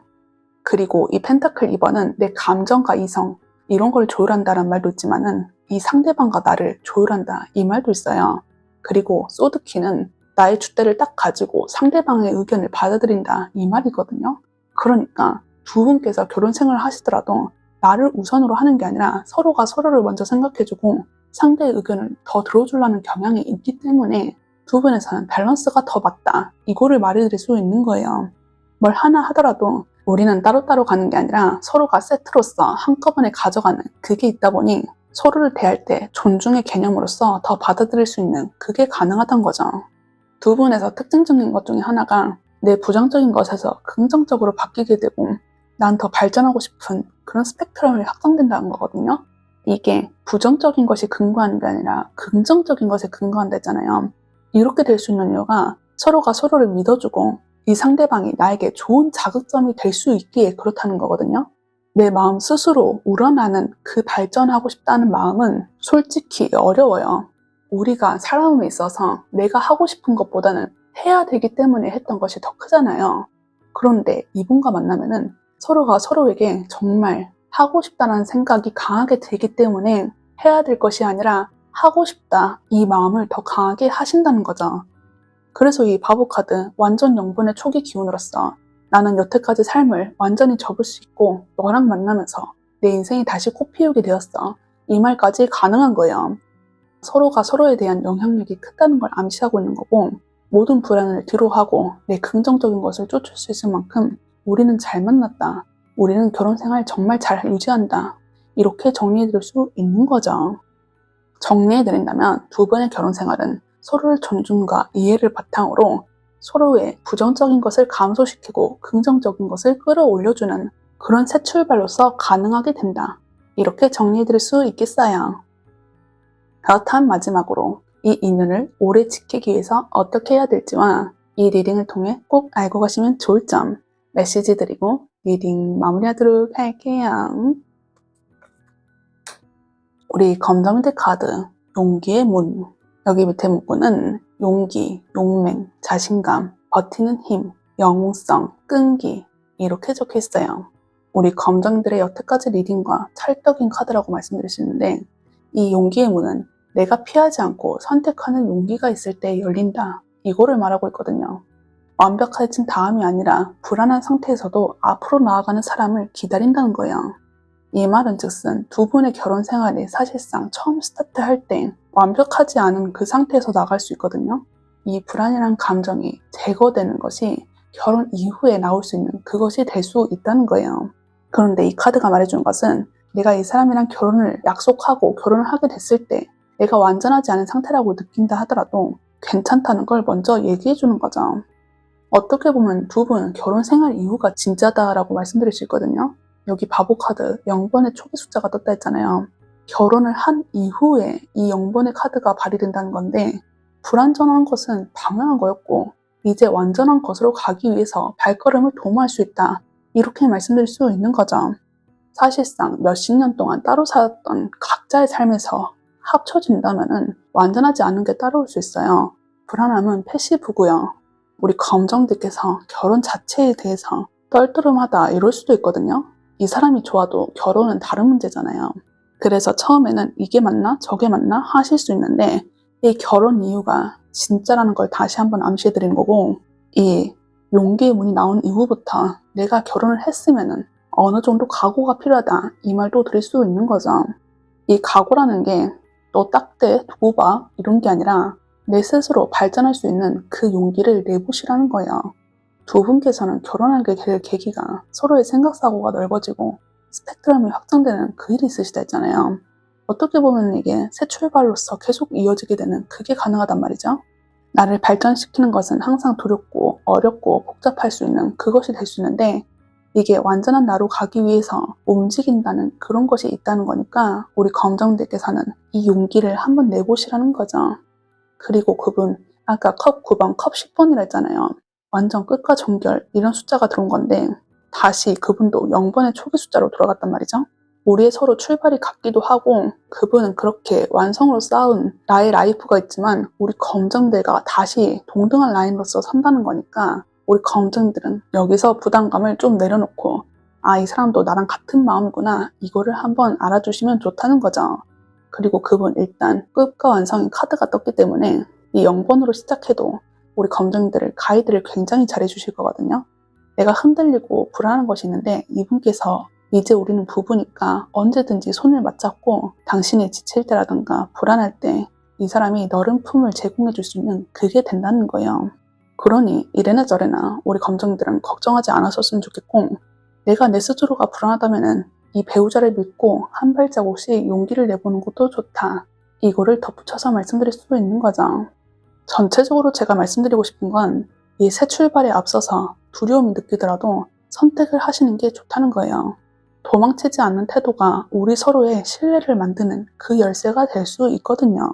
[SPEAKER 1] 그리고 이 펜타클 2번은 내 감정과 이성 이런 걸 조율한다는 말도 있지만은 이 상대방과 나를 조율한다 이 말도 있어요. 그리고 소드키는 나의 줏대를 딱 가지고 상대방의 의견을 받아들인다 이 말이거든요. 그러니까 두 분께서 결혼 생활을 하시더라도 나를 우선으로 하는 게 아니라 서로가 서로를 먼저 생각해주고 상대의 의견을 더 들어주려는 경향이 있기 때문에 두 분에서는 밸런스가 더 맞다. 이거를 말해드릴 수 있는 거예요. 뭘 하나 하더라도 우리는 따로따로 가는 게 아니라 서로가 세트로서 한꺼번에 가져가는 그게 있다 보니 서로를 대할 때 존중의 개념으로서 더 받아들일 수 있는 그게 가능하단 거죠. 두 분에서 특징적인 것 중에 하나가 내 부정적인 것에서 긍정적으로 바뀌게 되고 난 더 발전하고 싶은 그런 스펙트럼이 확장된다는 거거든요. 이게 부정적인 것이 근거하는 게 아니라 긍정적인 것에 근거한다 했잖아요. 이렇게 될 수 있는 이유가 서로가 서로를 믿어주고 이 상대방이 나에게 좋은 자극점이 될 수 있기에 그렇다는 거거든요. 내 마음 스스로 우러나는 그 발전하고 싶다는 마음은 솔직히 어려워요. 우리가 살아옴에 있어서 내가 하고 싶은 것보다는 해야 되기 때문에 했던 것이 더 크잖아요. 그런데 이분과 만나면은 서로가 서로에게 정말 하고 싶다는 생각이 강하게 들기 때문에 해야 될 것이 아니라 하고 싶다 이 마음을 더 강하게 하신다는 거죠. 그래서 이 바보 카드 완전 영분의 초기 기운으로서 나는 여태까지 삶을 완전히 접을 수 있고 너랑 만나면서 내 인생이 다시 꽃피우게 되었어. 이 말까지 가능한 거예요. 서로가 서로에 대한 영향력이 크다는 걸 암시하고 있는 거고 모든 불안을 뒤로하고 내 긍정적인 것을 쫓을 수 있을 만큼 우리는 잘 만났다. 우리는 결혼 생활 정말 잘 유지한다. 이렇게 정리해드릴 수 있는 거죠. 정리해드린다면 두 분의 결혼 생활은 서로를 존중과 이해를 바탕으로 서로의 부정적인 것을 감소시키고 긍정적인 것을 끌어올려주는 그런 새 출발로서 가능하게 된다. 이렇게 정리해드릴 수 있겠어요. 그렇다면 마지막으로 이 인연을 오래 지키기 위해서 어떻게 해야 될지와 이 리딩을 통해 꼭 알고 가시면 좋을 점 메시지 드리고 리딩 마무리하도록 할게요. 우리 검정색 카드 용기의 문. 여기 밑에 문구는 용기, 용맹, 자신감, 버티는 힘, 영웅성, 끈기 이렇게 적혀 있어요. 우리 검정들의 여태까지 리딩과 찰떡인 카드라고 말씀드릴 수 있는데 이 용기의 문은 내가 피하지 않고 선택하는 용기가 있을 때 열린다. 이거를 말하고 있거든요. 완벽해진 다음이 아니라 불안한 상태에서도 앞으로 나아가는 사람을 기다린다는 거예요. 이 말은 즉슨 두 분의 결혼 생활이 사실상 처음 스타트할 때 완벽하지 않은 그 상태에서 나갈 수 있거든요. 이 불안이란 감정이 제거되는 것이 결혼 이후에 나올 수 있는 그것이 될 수 있다는 거예요. 그런데 이 카드가 말해주는 것은 내가 이 사람이랑 결혼을 약속하고 결혼을 하게 됐을 때 내가 완전하지 않은 상태라고 느낀다 하더라도 괜찮다는 걸 먼저 얘기해 주는 거죠. 어떻게 보면 두 분 결혼 생활 이후가 진짜다라고 말씀드릴 수 있거든요. 여기 바보 카드 0번의 초기 숫자가 떴다 했잖아요. 결혼을 한 이후에 이 0번의 카드가 발휘된다는 건데 불완전한 것은 당연한 거였고 이제 완전한 것으로 가기 위해서 발걸음을 도모할 수 있다. 이렇게 말씀드릴 수 있는 거죠. 사실상 몇십 년 동안 따로 살았던 각자의 삶에서 합쳐진다면 완전하지 않은 게 따라올 수 있어요. 불안함은 패시브고요. 우리 검정들께서 결혼 자체에 대해서 떨떠름하다 이럴 수도 있거든요. 이 사람이 좋아도 결혼은 다른 문제잖아요. 그래서 처음에는 이게 맞나 저게 맞나 하실 수 있는데 이 결혼 이유가 진짜라는 걸 다시 한번 암시해 드리는 거고 이 용기의 문이 나온 이후부터 내가 결혼을 했으면은 어느 정도 각오가 필요하다 이 말도 드릴 수 있는 거죠. 이 각오라는 게 너 딱대 두고 봐 이런 게 아니라 내 스스로 발전할 수 있는 그 용기를 내보시라는 거예요. 두 분께서는 결혼하게 될 계기가 서로의 생각사고가 넓어지고 스펙트럼이 확장되는 그 일이 있으시다 했잖아요. 어떻게 보면 이게 새 출발로서 계속 이어지게 되는 그게 가능하단 말이죠. 나를 발전시키는 것은 항상 두렵고 어렵고 복잡할 수 있는 그것이 될 수 있는데 이게 완전한 나로 가기 위해서 움직인다는 그런 것이 있다는 거니까 우리 검정들께서는 이 용기를 한번 내보시라는 거죠. 그리고 그분 아까 컵 9번, 컵 10번이라 했잖아요. 완전 끝과 종결 이런 숫자가 들어온 건데 다시 그분도 0번의 초기 숫자로 돌아갔단 말이죠. 우리의 서로 출발이 같기도 하고 그분은 그렇게 완성으로 쌓은 나의 라이프가 있지만 우리 검정들과 다시 동등한 라인으로서 산다는 거니까 우리 검증들은 여기서 부담감을 좀 내려놓고 이 사람도 나랑 같은 마음이구나 이거를 한번 알아주시면 좋다는 거죠. 그리고 그분 일단 끝과 완성인 카드가 떴기 때문에 이 0번으로 시작해도 우리 검증들을 가이드를 굉장히 잘해주실 거거든요. 내가 흔들리고 불안한 것이 있는데 이분께서 이제 우리는 부부니까 언제든지 손을 맞잡고 당신이 지칠 때라든가 불안할 때 이 사람이 너른 품을 제공해 줄 수 있는 그게 된다는 거예요. 그러니 이래나 저래나 우리 검정들은 걱정하지 않았었으면 좋겠고 내가 내 스스로가 불안하다면 이 배우자를 믿고 한 발자국씩 용기를 내보는 것도 좋다. 이거를 덧붙여서 말씀드릴 수 있는 거죠. 전체적으로 제가 말씀드리고 싶은 건 이 새 출발에 앞서서 두려움이 느끼더라도 선택을 하시는 게 좋다는 거예요. 도망치지 않는 태도가 우리 서로의 신뢰를 만드는 그 열쇠가 될 수 있거든요.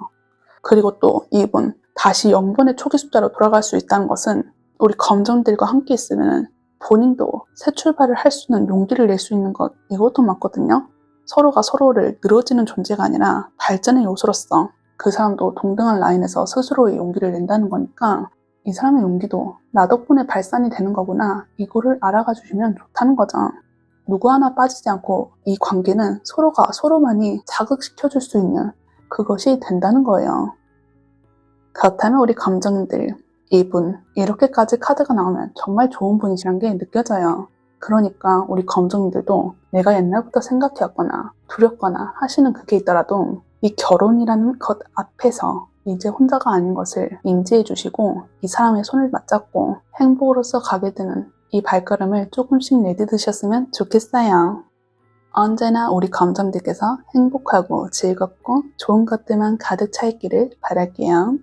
[SPEAKER 1] 그리고 또 이분 다시 0번의 초기 숫자로 돌아갈 수 있다는 것은 우리 검정들과 함께 있으면 본인도 새 출발을 할 수 있는 용기를 낼 수 있는 것 이것도 맞거든요. 서로가 서로를 늘어지는 존재가 아니라 발전의 요소로서 그 사람도 동등한 라인에서 스스로의 용기를 낸다는 거니까 이 사람의 용기도 나 덕분에 발산이 되는 거구나 이거를 알아가 주시면 좋다는 거죠. 누구 하나 빠지지 않고 이 관계는 서로가 서로만이 자극시켜줄 수 있는 그것이 된다는 거예요. 그렇다면 우리 감정들 이분 이렇게까지 카드가 나오면 정말 좋은 분이시란 게 느껴져요. 그러니까 우리 검정들도 내가 옛날부터 생각해왔거나 두렵거나 하시는 그게 있더라도 이 결혼이라는 것 앞에서 이제 혼자가 아닌 것을 인지해 주시고 이 사람의 손을 맞잡고 행복으로서 가게 되는 이 발걸음을 조금씩 내딛으셨으면 좋겠어요. 언제나 우리 검정들께서 행복하고 즐겁고 좋은 것들만 가득 차 있기를 바랄게요.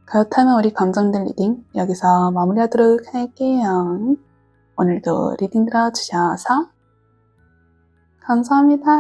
[SPEAKER 1] 그렇다면 우리 감정들 리딩 여기서 마무리하도록 할게요. 오늘도 리딩 들어주셔서 감사합니다.